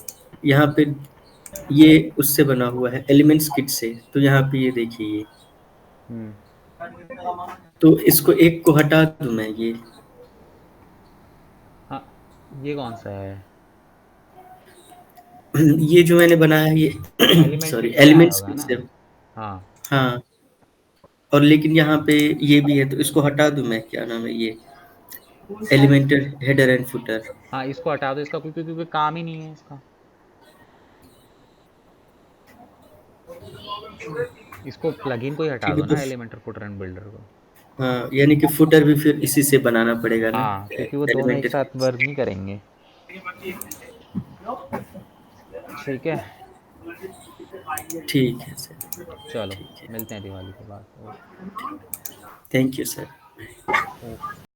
यहाँ पे ये उससे बना हुआ है एलिमेंट्स किट से, तो यहाँ पे ये देखिए ये, तो इसको एक को हटा दूं मैं ये। हाँ, ये कौन सा है? ये जो मैंने बनाया है ये एलिमेंट सॉरी किट से आया एलिमेंट्स होगा किट ना। से। हाँ हाँ, और लेकिन यहाँ पे ये भी है, तो इसको हटा दूं मैं, क्या नाम है ये, एलिमेंटर हेडर एंड फुटर। हाँ, इसको हटा दो, इसका क्योंकि क्योंकि काम ही नहीं है इसका। इसको प्लगइन को ही हटा ठीक दो है, तो ना, एलिमेंटर फुटर एंड बिल्डर को। हाँ, यानी कि फुटर भी फिर इसी से बनाना पड़ेगा ना, हाँ, क्योंकि वो दोनों एक एलिमेंटर साथ किट से। वर्क नहीं करेंगे। ठीक है, ठीक है सर। चलो ठीक है, मिलते हैं दिवाली के बाद। Okay. Thank you sir. Okay.